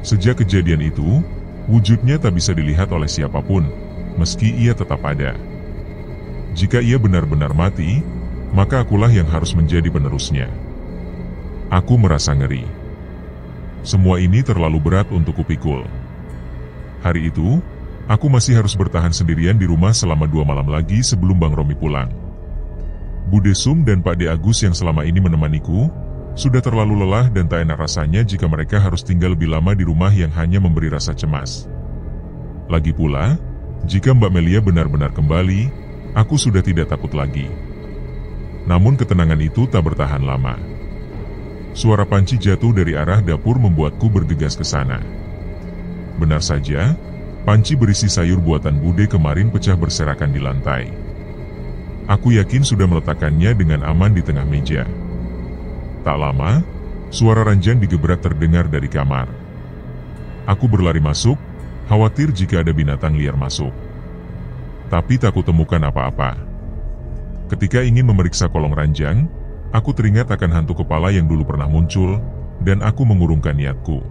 Sejak kejadian itu, wujudnya tak bisa dilihat oleh siapapun, meski ia tetap ada. Jika ia benar-benar mati, maka akulah yang harus menjadi penerusnya. Aku merasa ngeri. Semua ini terlalu berat untuk kupikul. Hari itu, aku masih harus bertahan sendirian di rumah selama 2 malam lagi sebelum Bang Romi pulang. Bude Sum dan Pak De Agus yang selama ini menemaniku, sudah terlalu lelah dan tak enak rasanya jika mereka harus tinggal lebih lama di rumah yang hanya memberi rasa cemas. Lagi pula, jika Mbak Melia benar-benar kembali, aku sudah tidak takut lagi. Namun ketenangan itu tak bertahan lama. Suara panci jatuh dari arah dapur membuatku bergegas ke sana. Benar saja, panci berisi sayur buatan Bude kemarin pecah berserakan di lantai. Aku yakin sudah meletakkannya dengan aman di tengah meja. Tak lama, suara ranjang digebrak terdengar dari kamar. Aku berlari masuk, khawatir jika ada binatang liar masuk. Tapi tak kutemukan apa-apa. Ketika ingin memeriksa kolong ranjang, aku teringat akan hantu kepala yang dulu pernah muncul, dan aku mengurungkan niatku.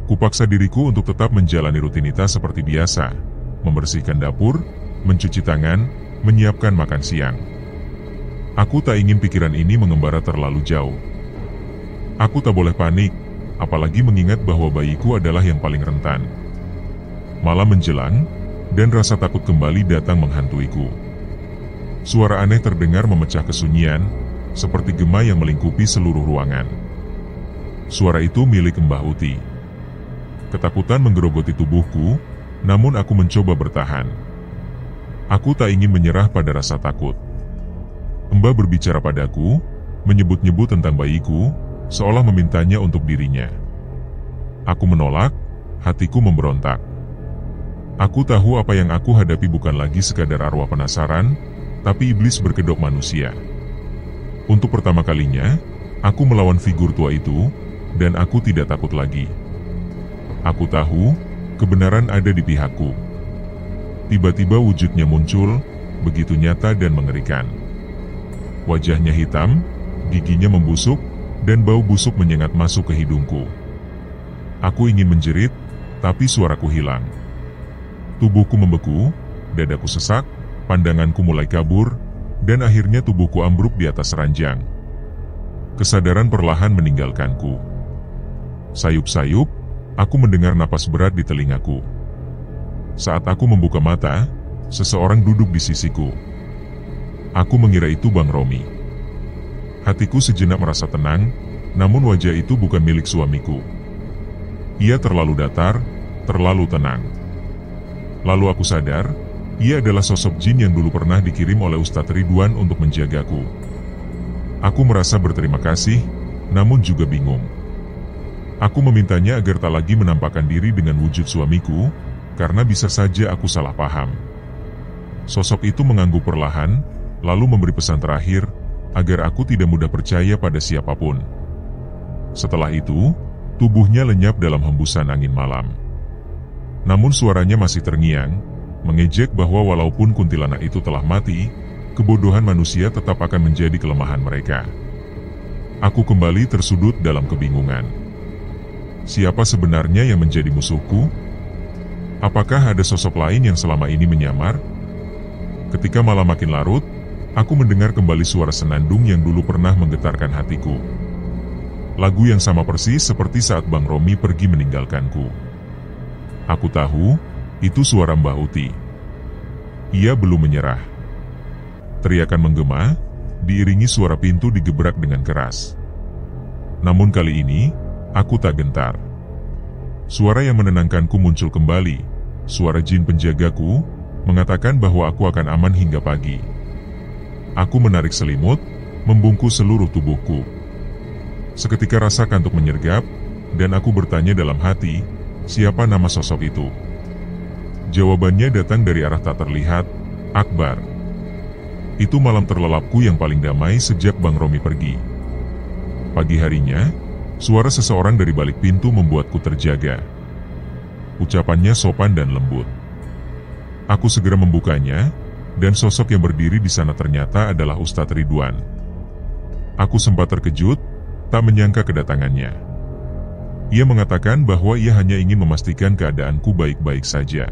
Kupaksa diriku untuk tetap menjalani rutinitas seperti biasa, membersihkan dapur, mencuci tangan, menyiapkan makan siang. Aku tak ingin pikiran ini mengembara terlalu jauh. Aku tak boleh panik, apalagi mengingat bahwa bayiku adalah yang paling rentan. Malam menjelang, dan rasa takut kembali datang menghantuiku. Suara aneh terdengar memecah kesunyian, seperti gema yang melingkupi seluruh ruangan. Suara itu milik Mbah Uti. Ketakutan menggerogoti tubuhku, namun aku mencoba bertahan. Aku tak ingin menyerah pada rasa takut. Mbah berbicara padaku, menyebut-nyebut tentang bayiku, seolah memintanya untuk dirinya. Aku menolak, hatiku memberontak. Aku tahu apa yang aku hadapi bukan lagi sekadar arwah penasaran, tapi iblis berkedok manusia. Untuk pertama kalinya, aku melawan figur tua itu, dan aku tidak takut lagi. Aku tahu, kebenaran ada di pihakku. Tiba-tiba wujudnya muncul, begitu nyata dan mengerikan. Wajahnya hitam, giginya membusuk, dan bau busuk menyengat masuk ke hidungku. Aku ingin menjerit, tapi suaraku hilang. Tubuhku membeku, dadaku sesak, pandanganku mulai kabur, dan akhirnya tubuhku ambruk di atas ranjang. Kesadaran perlahan meninggalkanku. Sayup-sayup, aku mendengar napas berat di telingaku. Saat aku membuka mata, seseorang duduk di sisiku. Aku mengira itu Bang Romi. Hatiku sejenak merasa tenang, namun wajah itu bukan milik suamiku. Ia terlalu datar, terlalu tenang. Lalu aku sadar, ia adalah sosok jin yang dulu pernah dikirim oleh Ustadz Ridwan untuk menjagaku. Aku merasa berterima kasih, namun juga bingung. Aku memintanya agar tak lagi menampakkan diri dengan wujud suamiku, karena bisa saja aku salah paham. Sosok itu mengangguk perlahan, lalu memberi pesan terakhir, agar aku tidak mudah percaya pada siapapun. Setelah itu, tubuhnya lenyap dalam hembusan angin malam. Namun suaranya masih terngiang, mengejek bahwa walaupun kuntilanak itu telah mati, kebodohan manusia tetap akan menjadi kelemahan mereka. Aku kembali tersudut dalam kebingungan. Siapa sebenarnya yang menjadi musuhku? Apakah ada sosok lain yang selama ini menyamar? Ketika malam makin larut, aku mendengar kembali suara senandung yang dulu pernah menggetarkan hatiku. Lagu yang sama persis seperti saat Bang Romi pergi meninggalkanku. Aku tahu, itu suara Mbah Uti. Ia belum menyerah. Teriakan menggema, diiringi suara pintu digebrak dengan keras. Namun kali ini, aku tak gentar. Suara yang menenangkanku muncul kembali, suara jin penjagaku, mengatakan bahwa aku akan aman hingga pagi. Aku menarik selimut, membungkus seluruh tubuhku. Seketika rasa kantuk menyergap, dan aku bertanya dalam hati, siapa nama sosok itu? Jawabannya datang dari arah tak terlihat, Akbar. Itu malam terlelapku yang paling damai sejak Bang Romi pergi. Pagi harinya, suara seseorang dari balik pintu membuatku terjaga. Ucapannya sopan dan lembut. Aku segera membukanya, dan sosok yang berdiri di sana ternyata adalah Ustadz Ridwan. Aku sempat terkejut, tak menyangka kedatangannya. Ia mengatakan bahwa ia hanya ingin memastikan keadaanku baik-baik saja.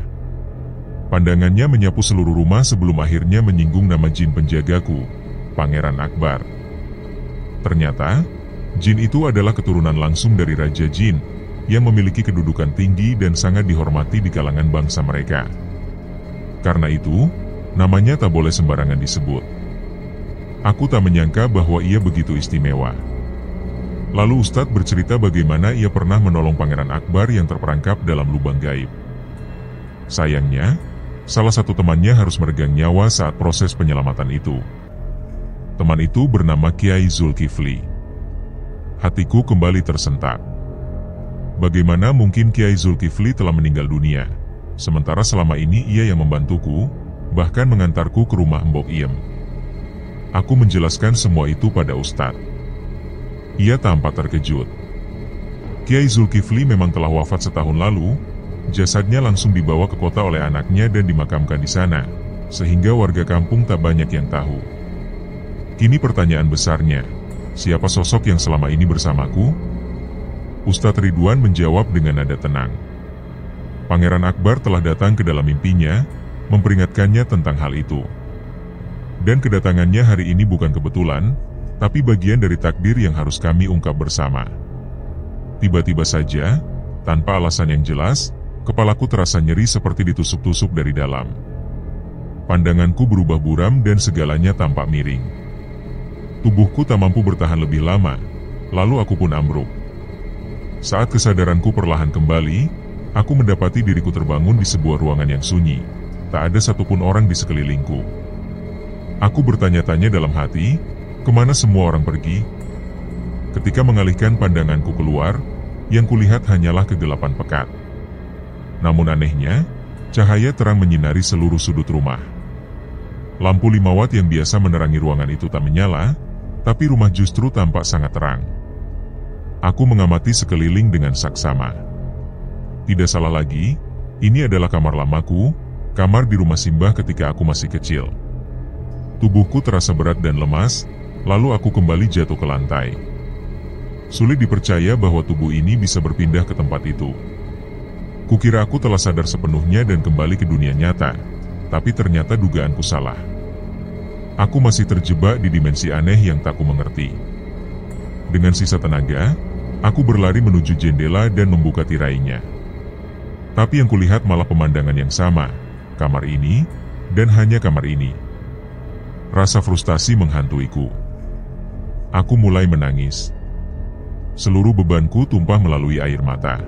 Pandangannya menyapu seluruh rumah sebelum akhirnya menyinggung nama jin penjagaku, Pangeran Akbar. Ternyata, jin itu adalah keturunan langsung dari Raja Jin, yang memiliki kedudukan tinggi dan sangat dihormati di kalangan bangsa mereka. Karena itu, namanya tak boleh sembarangan disebut. Aku tak menyangka bahwa ia begitu istimewa. Lalu Ustadz bercerita bagaimana ia pernah menolong Pangeran Akbar yang terperangkap dalam lubang gaib. Sayangnya, salah satu temannya harus meregang nyawa saat proses penyelamatan itu. Teman itu bernama Kiai Zulkifli. Hatiku kembali tersentak. Bagaimana mungkin Kiai Zulkifli telah meninggal dunia, sementara selama ini ia yang membantuku, bahkan mengantarku ke rumah Mbok Iem. Aku menjelaskan semua itu pada Ustadz. Ia tampak terkejut. Kiai Zulkifli memang telah wafat setahun lalu. Jasadnya langsung dibawa ke kota oleh anaknya dan dimakamkan di sana, sehingga warga kampung tak banyak yang tahu. Kini pertanyaan besarnya, siapa sosok yang selama ini bersamaku? Ustadz Ridwan menjawab dengan nada tenang. Pangeran Akbar telah datang ke dalam mimpinya, memperingatkannya tentang hal itu. Dan kedatangannya hari ini bukan kebetulan, tapi bagian dari takdir yang harus kami ungkap bersama. Tiba-tiba saja, tanpa alasan yang jelas, kepalaku terasa nyeri seperti ditusuk-tusuk dari dalam. Pandanganku berubah buram dan segalanya tampak miring. Tubuhku tak mampu bertahan lebih lama, lalu aku pun ambruk. Saat kesadaranku perlahan kembali, aku mendapati diriku terbangun di sebuah ruangan yang sunyi. Tak ada satupun orang di sekelilingku. Aku bertanya-tanya dalam hati, kemana semua orang pergi? Ketika mengalihkan pandanganku keluar, yang kulihat hanyalah kegelapan pekat. Namun anehnya, cahaya terang menyinari seluruh sudut rumah. Lampu 5 watt yang biasa menerangi ruangan itu tak menyala, tapi rumah justru tampak sangat terang. Aku mengamati sekeliling dengan saksama. Tidak salah lagi, ini adalah kamar lamaku, kamar di rumah Simbah ketika aku masih kecil. Tubuhku terasa berat dan lemas, lalu aku kembali jatuh ke lantai. Sulit dipercaya bahwa tubuh ini bisa berpindah ke tempat itu. Kukira aku telah sadar sepenuhnya dan kembali ke dunia nyata, tapi ternyata dugaanku salah. Aku masih terjebak di dimensi aneh yang tak ku mengerti. Dengan sisa tenaga, aku berlari menuju jendela dan membuka tirainya. Tapi yang kulihat malah pemandangan yang sama, kamar ini, dan hanya kamar ini. Rasa frustasi menghantuiku. Aku mulai menangis. Seluruh bebanku tumpah melalui air mata.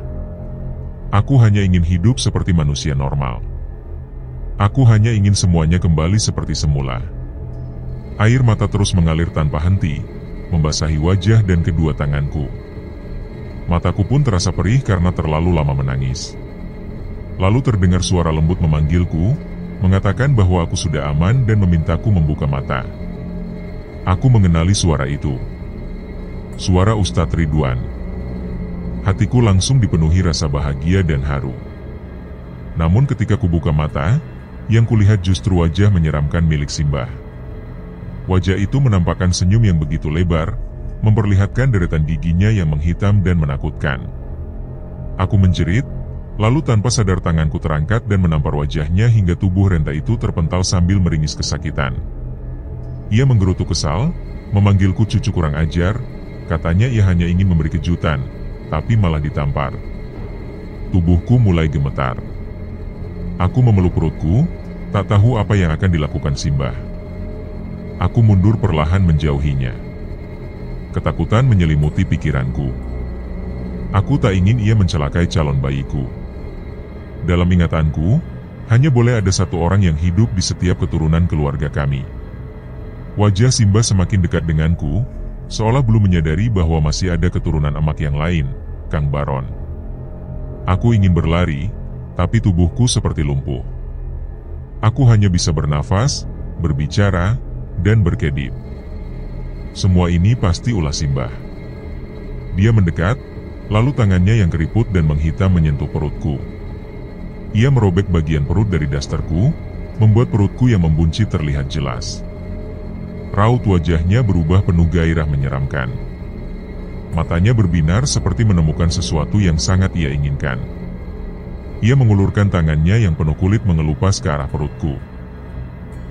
Aku hanya ingin hidup seperti manusia normal. Aku hanya ingin semuanya kembali seperti semula. Air mata terus mengalir tanpa henti, membasahi wajah dan kedua tanganku. Mataku pun terasa perih karena terlalu lama menangis. Lalu terdengar suara lembut memanggilku, mengatakan bahwa aku sudah aman dan memintaku membuka mata. Aku mengenali suara itu. Suara Ustadz Ridwan. Hatiku langsung dipenuhi rasa bahagia dan haru. Namun ketika kubuka mata, yang kulihat justru wajah menyeramkan milik Simbah. Wajah itu menampakkan senyum yang begitu lebar, memperlihatkan deretan giginya yang menghitam dan menakutkan. Aku menjerit, lalu tanpa sadar tanganku terangkat dan menampar wajahnya hingga tubuh renta itu terpental sambil meringis kesakitan. Ia menggerutu kesal, memanggilku cucu kurang ajar, katanya ia hanya ingin memberi kejutan, tapi malah ditampar. Tubuhku mulai gemetar. Aku memeluk perutku, tak tahu apa yang akan dilakukan Simbah. Aku mundur perlahan menjauhinya. Ketakutan menyelimuti pikiranku. Aku tak ingin ia mencelakai calon bayiku. Dalam ingatanku, hanya boleh ada satu orang yang hidup di setiap keturunan keluarga kami. Wajah Simbah semakin dekat denganku, seolah belum menyadari bahwa masih ada keturunan emak yang lain, Kang Baron. Aku ingin berlari, tapi tubuhku seperti lumpuh. Aku hanya bisa bernafas, berbicara, dan berkedip. Semua ini pasti ulah Simbah. Dia mendekat, lalu tangannya yang keriput dan menghitam menyentuh perutku. Ia merobek bagian perut dari dasterku, membuat perutku yang membuncit terlihat jelas. Raut wajahnya berubah penuh gairah menyeramkan. Matanya berbinar seperti menemukan sesuatu yang sangat ia inginkan. Ia mengulurkan tangannya yang penuh kulit mengelupas ke arah perutku.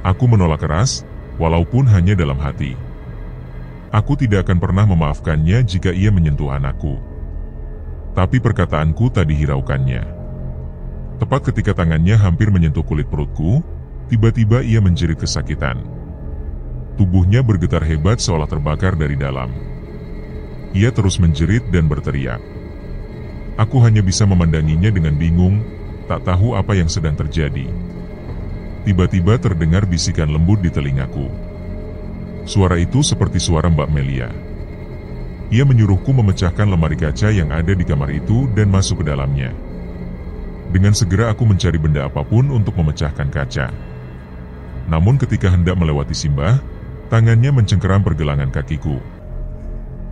Aku menolak keras, walaupun hanya dalam hati. Aku tidak akan pernah memaafkannya jika ia menyentuh anakku. Tapi perkataanku tak dihiraukannya. Tepat ketika tangannya hampir menyentuh kulit perutku, tiba-tiba ia menjerit kesakitan. Tubuhnya bergetar hebat seolah terbakar dari dalam. Ia terus menjerit dan berteriak. Aku hanya bisa memandanginya dengan bingung, tak tahu apa yang sedang terjadi. Tiba-tiba terdengar bisikan lembut di telingaku. Suara itu seperti suara Mbak Melia. Ia menyuruhku memecahkan lemari kaca yang ada di kamar itu dan masuk ke dalamnya. Dengan segera aku mencari benda apapun untuk memecahkan kaca. Namun ketika hendak melewati Simbah, tangannya mencengkeram pergelangan kakiku.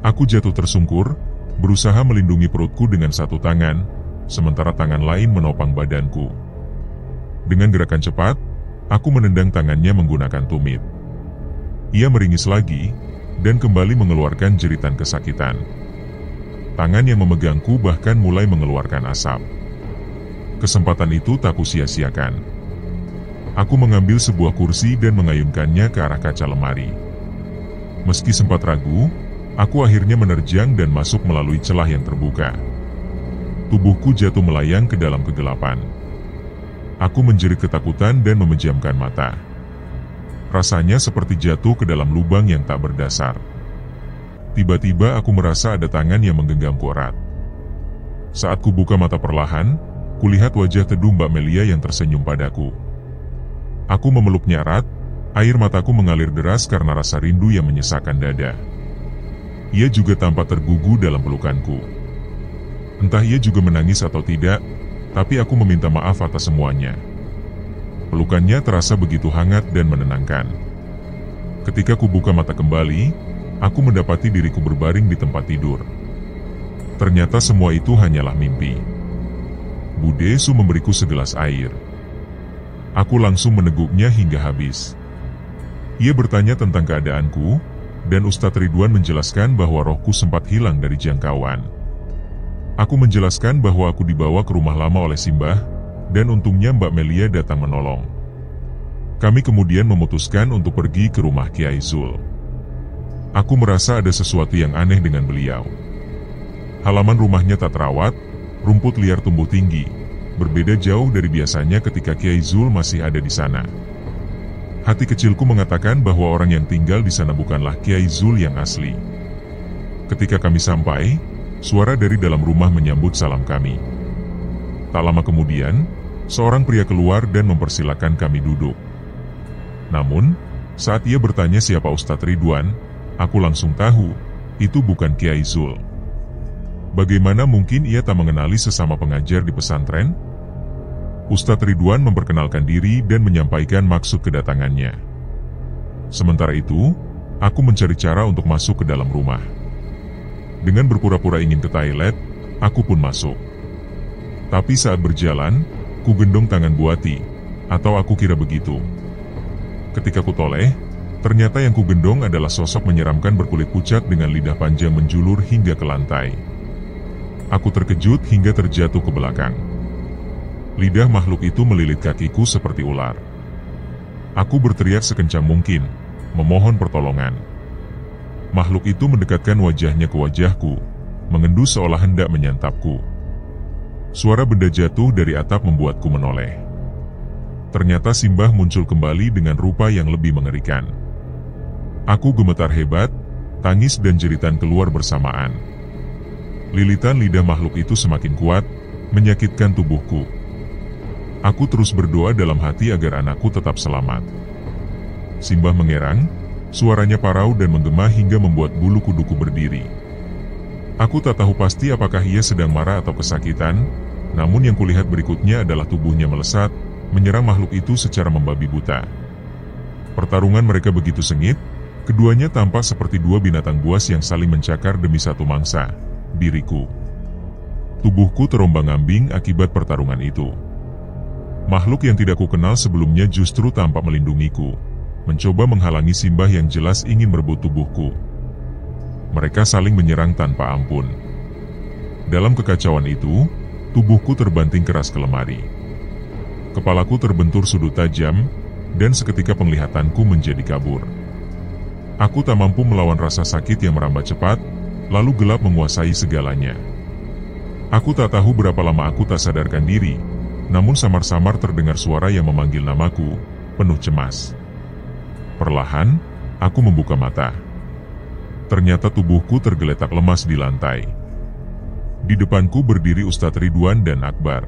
Aku jatuh tersungkur, berusaha melindungi perutku dengan satu tangan, sementara tangan lain menopang badanku. Dengan gerakan cepat, aku menendang tangannya menggunakan tumit. Ia meringis lagi, dan kembali mengeluarkan jeritan kesakitan. Tangan yang memegangku bahkan mulai mengeluarkan asap. Kesempatan itu tak kusia-siakan. Aku mengambil sebuah kursi dan mengayunkannya ke arah kaca lemari. Meski sempat ragu, aku akhirnya menerjang dan masuk melalui celah yang terbuka. Tubuhku jatuh melayang ke dalam kegelapan. Aku menjerit ketakutan dan memejamkan mata. Rasanya seperti jatuh ke dalam lubang yang tak berdasar. Tiba-tiba aku merasa ada tangan yang menggenggamku erat. Saat ku buka mata perlahan, kulihat wajah teduh Mbak Melia yang tersenyum padaku. Aku memeluknya erat, air mataku mengalir deras karena rasa rindu yang menyesakkan dada. Ia juga tampak tergugu dalam pelukanku. Entah ia juga menangis atau tidak, tapi aku meminta maaf atas semuanya. Pelukannya terasa begitu hangat dan menenangkan. Ketika ku buka mata kembali, aku mendapati diriku berbaring di tempat tidur. Ternyata semua itu hanyalah mimpi. Bude Su memberiku segelas air. Aku langsung meneguknya hingga habis. Ia bertanya tentang keadaanku, dan Ustadz Ridwan menjelaskan bahwa rohku sempat hilang dari jangkauan. Aku menjelaskan bahwa aku dibawa ke rumah lama oleh Simbah, dan untungnya Mbak Melia datang menolong. Kami kemudian memutuskan untuk pergi ke rumah Kiai Zul. Aku merasa ada sesuatu yang aneh dengan beliau. Halaman rumahnya tak terawat, rumput liar tumbuh tinggi, berbeda jauh dari biasanya ketika Kiai Zul masih ada di sana. Hati kecilku mengatakan bahwa orang yang tinggal di sana bukanlah Kiai Zul yang asli. Ketika kami sampai, suara dari dalam rumah menyambut salam kami. Tak lama kemudian, seorang pria keluar dan mempersilakan kami duduk. Namun, saat ia bertanya siapa Ustadz Ridwan, aku langsung tahu, itu bukan Kiai Zul. Bagaimana mungkin ia tak mengenali sesama pengajar di pesantren? Ustadz Ridwan memperkenalkan diri dan menyampaikan maksud kedatangannya. Sementara itu, aku mencari cara untuk masuk ke dalam rumah. Dengan berpura-pura ingin ke toilet, aku pun masuk. Tapi saat berjalan, ku gendong tangan Buati, atau aku kira begitu. Ketika ku toleh, ternyata yang ku gendong adalah sosok menyeramkan berkulit pucat dengan lidah panjang menjulur hingga ke lantai. Aku terkejut hingga terjatuh ke belakang. Lidah makhluk itu melilit kakiku seperti ular. Aku berteriak sekencang mungkin, memohon pertolongan. Makhluk itu mendekatkan wajahnya ke wajahku, mengendus seolah hendak menyantapku. Suara benda jatuh dari atap membuatku menoleh. Ternyata Simbah muncul kembali dengan rupa yang lebih mengerikan. Aku gemetar hebat, tangis dan jeritan keluar bersamaan. Lilitan lidah makhluk itu semakin kuat, menyakitkan tubuhku. Aku terus berdoa dalam hati agar anakku tetap selamat. Simbah mengerang, suaranya parau dan menggema hingga membuat bulu kuduku berdiri. Aku tak tahu pasti apakah ia sedang marah atau kesakitan, namun yang kulihat berikutnya adalah tubuhnya melesat, menyerang makhluk itu secara membabi buta. Pertarungan mereka begitu sengit, keduanya tampak seperti dua binatang buas yang saling mencakar demi satu mangsa, diriku. Tubuhku terombang-ambing akibat pertarungan itu. Makhluk yang tidak kukenal sebelumnya justru tampak melindungiku, mencoba menghalangi Simbah yang jelas ingin merebut tubuhku. Mereka saling menyerang tanpa ampun. Dalam kekacauan itu, tubuhku terbanting keras ke lemari. Kepalaku terbentur sudut tajam, dan seketika penglihatanku menjadi kabur. Aku tak mampu melawan rasa sakit yang merambat cepat, lalu gelap menguasai segalanya. Aku tak tahu berapa lama aku tak sadarkan diri, namun samar-samar terdengar suara yang memanggil namaku, penuh cemas. Perlahan, aku membuka mata. Ternyata tubuhku tergeletak lemas di lantai. Di depanku berdiri Ustadz Ridwan dan Akbar.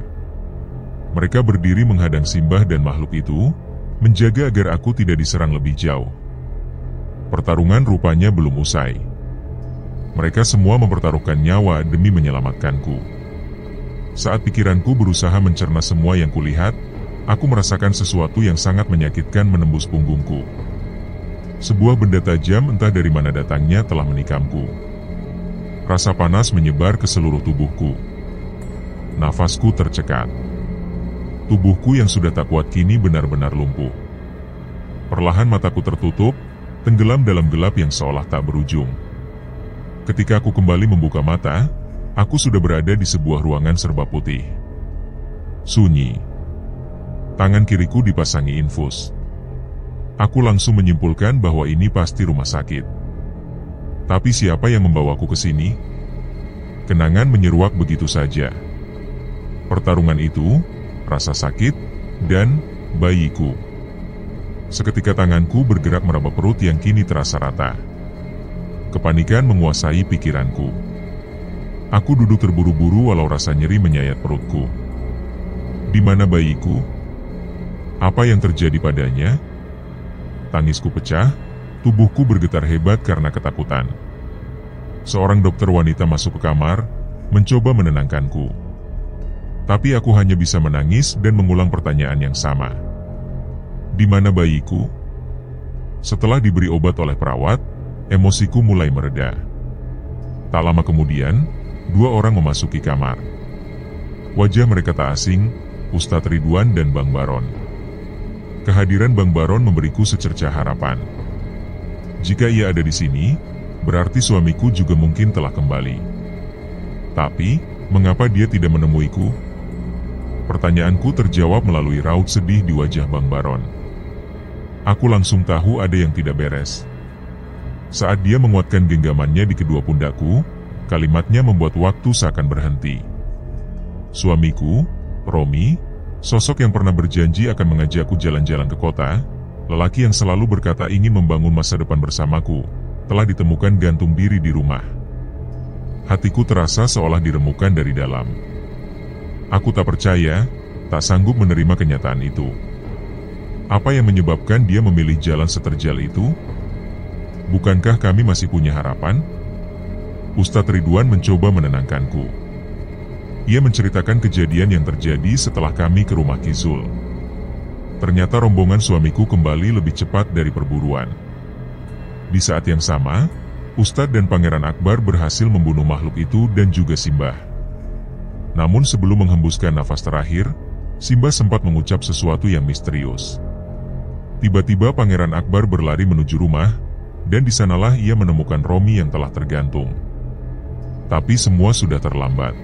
Mereka berdiri menghadang Simbah dan makhluk itu, menjaga agar aku tidak diserang lebih jauh. Pertarungan rupanya belum usai. Mereka semua mempertaruhkan nyawa demi menyelamatkanku. Saat pikiranku berusaha mencerna semua yang kulihat, aku merasakan sesuatu yang sangat menyakitkan menembus punggungku. Sebuah benda tajam entah dari mana datangnya telah menikamku. Rasa panas menyebar ke seluruh tubuhku. Nafasku tercekat. Tubuhku yang sudah tak kuat kini benar-benar lumpuh. Perlahan mataku tertutup, tenggelam dalam gelap yang seolah tak berujung. Ketika aku kembali membuka mata, aku sudah berada di sebuah ruangan serba putih. Sunyi. Tangan kiriku dipasangi infus. Aku langsung menyimpulkan bahwa ini pasti rumah sakit. Tapi siapa yang membawaku ke sini? Kenangan menyeruak begitu saja. Pertarungan itu, rasa sakit, dan bayiku. Seketika tanganku bergerak meraba perut yang kini terasa rata. Kepanikan menguasai pikiranku. Aku duduk terburu-buru walau rasa nyeri menyayat perutku. Di mana bayiku? Apa yang terjadi padanya? Tangisku pecah, tubuhku bergetar hebat karena ketakutan. Seorang dokter wanita masuk ke kamar, mencoba menenangkanku. Tapi aku hanya bisa menangis dan mengulang pertanyaan yang sama. Di mana bayiku? Setelah diberi obat oleh perawat, emosiku mulai mereda. Tak lama kemudian, dua orang memasuki kamar. Wajah mereka tak asing, Ustadz Ridwan dan Bang Baron. Kehadiran Bang Baron memberiku secercah harapan. Jika ia ada di sini, berarti suamiku juga mungkin telah kembali. Tapi, mengapa dia tidak menemuiku? Pertanyaanku terjawab melalui raut sedih di wajah Bang Baron. Aku langsung tahu ada yang tidak beres. Saat dia menguatkan genggamannya di kedua pundakku, kalimatnya membuat waktu seakan berhenti. Suamiku, Romi, sosok yang pernah berjanji akan mengajakku jalan-jalan ke kota, lelaki yang selalu berkata ingin membangun masa depan bersamaku, telah ditemukan gantung diri di rumah. Hatiku terasa seolah diremukan dari dalam. Aku tak percaya, tak sanggup menerima kenyataan itu. Apa yang menyebabkan dia memilih jalan seterjal itu? Bukankah kami masih punya harapan? Ustadz Ridwan mencoba menenangkanku. Ia menceritakan kejadian yang terjadi setelah kami ke rumah Kizul. Ternyata rombongan suamiku kembali lebih cepat dari perburuan. Di saat yang sama, Ustadz dan Pangeran Akbar berhasil membunuh makhluk itu dan juga Simbah. Namun sebelum menghembuskan nafas terakhir, Simbah sempat mengucap sesuatu yang misterius. Tiba-tiba Pangeran Akbar berlari menuju rumah, dan di sanalah ia menemukan Romi yang telah tergantung. Tapi semua sudah terlambat.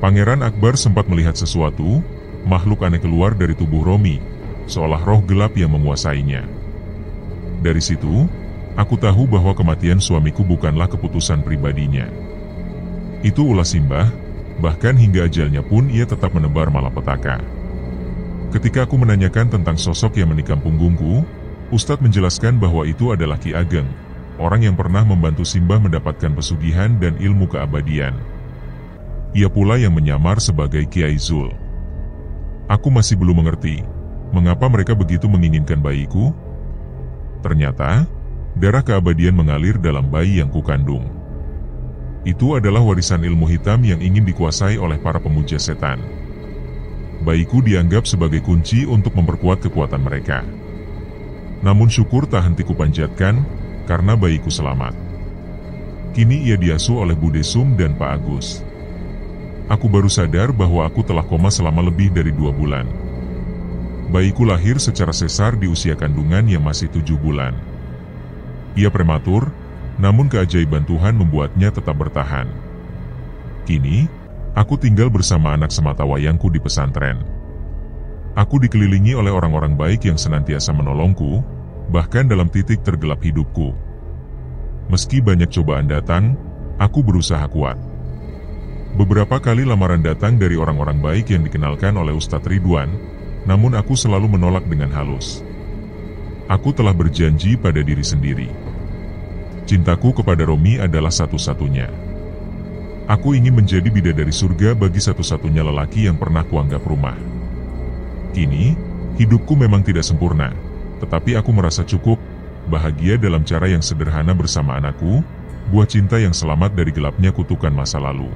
Pangeran Akbar sempat melihat sesuatu, makhluk aneh keluar dari tubuh Romi, seolah roh gelap yang menguasainya. Dari situ, aku tahu bahwa kematian suamiku bukanlah keputusan pribadinya. Itu ulah Simbah, bahkan hingga ajalnya pun ia tetap menebar malapetaka. Ketika aku menanyakan tentang sosok yang menikam punggungku, Ustadz menjelaskan bahwa itu adalah Ki Ageng, orang yang pernah membantu Simbah mendapatkan pesugihan dan ilmu keabadian. Ia pula yang menyamar sebagai Kiai Zul. Aku masih belum mengerti, mengapa mereka begitu menginginkan bayiku? Ternyata, darah keabadian mengalir dalam bayi yang kukandung. Itu adalah warisan ilmu hitam yang ingin dikuasai oleh para pemuja setan. Bayiku dianggap sebagai kunci untuk memperkuat kekuatan mereka. Namun syukur tak henti kupanjatkan, karena bayiku selamat. Kini ia diasuh oleh Bude Sum dan Pak Agus. Aku baru sadar bahwa aku telah koma selama lebih dari 2 bulan. Bayiku lahir secara sesar di usia kandungan yang masih 7 bulan. Ia prematur, namun keajaiban Tuhan membuatnya tetap bertahan. Kini, aku tinggal bersama anak sematawayangku di pesantren. Aku dikelilingi oleh orang-orang baik yang senantiasa menolongku, bahkan dalam titik tergelap hidupku. Meski banyak cobaan datang, aku berusaha kuat. Beberapa kali lamaran datang dari orang-orang baik yang dikenalkan oleh Ustadz Ridwan, namun aku selalu menolak dengan halus. Aku telah berjanji pada diri sendiri. Cintaku kepada Romi adalah satu-satunya. Aku ingin menjadi bidadari surga bagi satu-satunya lelaki yang pernah kuanggap rumah. Kini, hidupku memang tidak sempurna, tetapi aku merasa cukup, bahagia dalam cara yang sederhana bersama anakku, buah cinta yang selamat dari gelapnya kutukan masa lalu.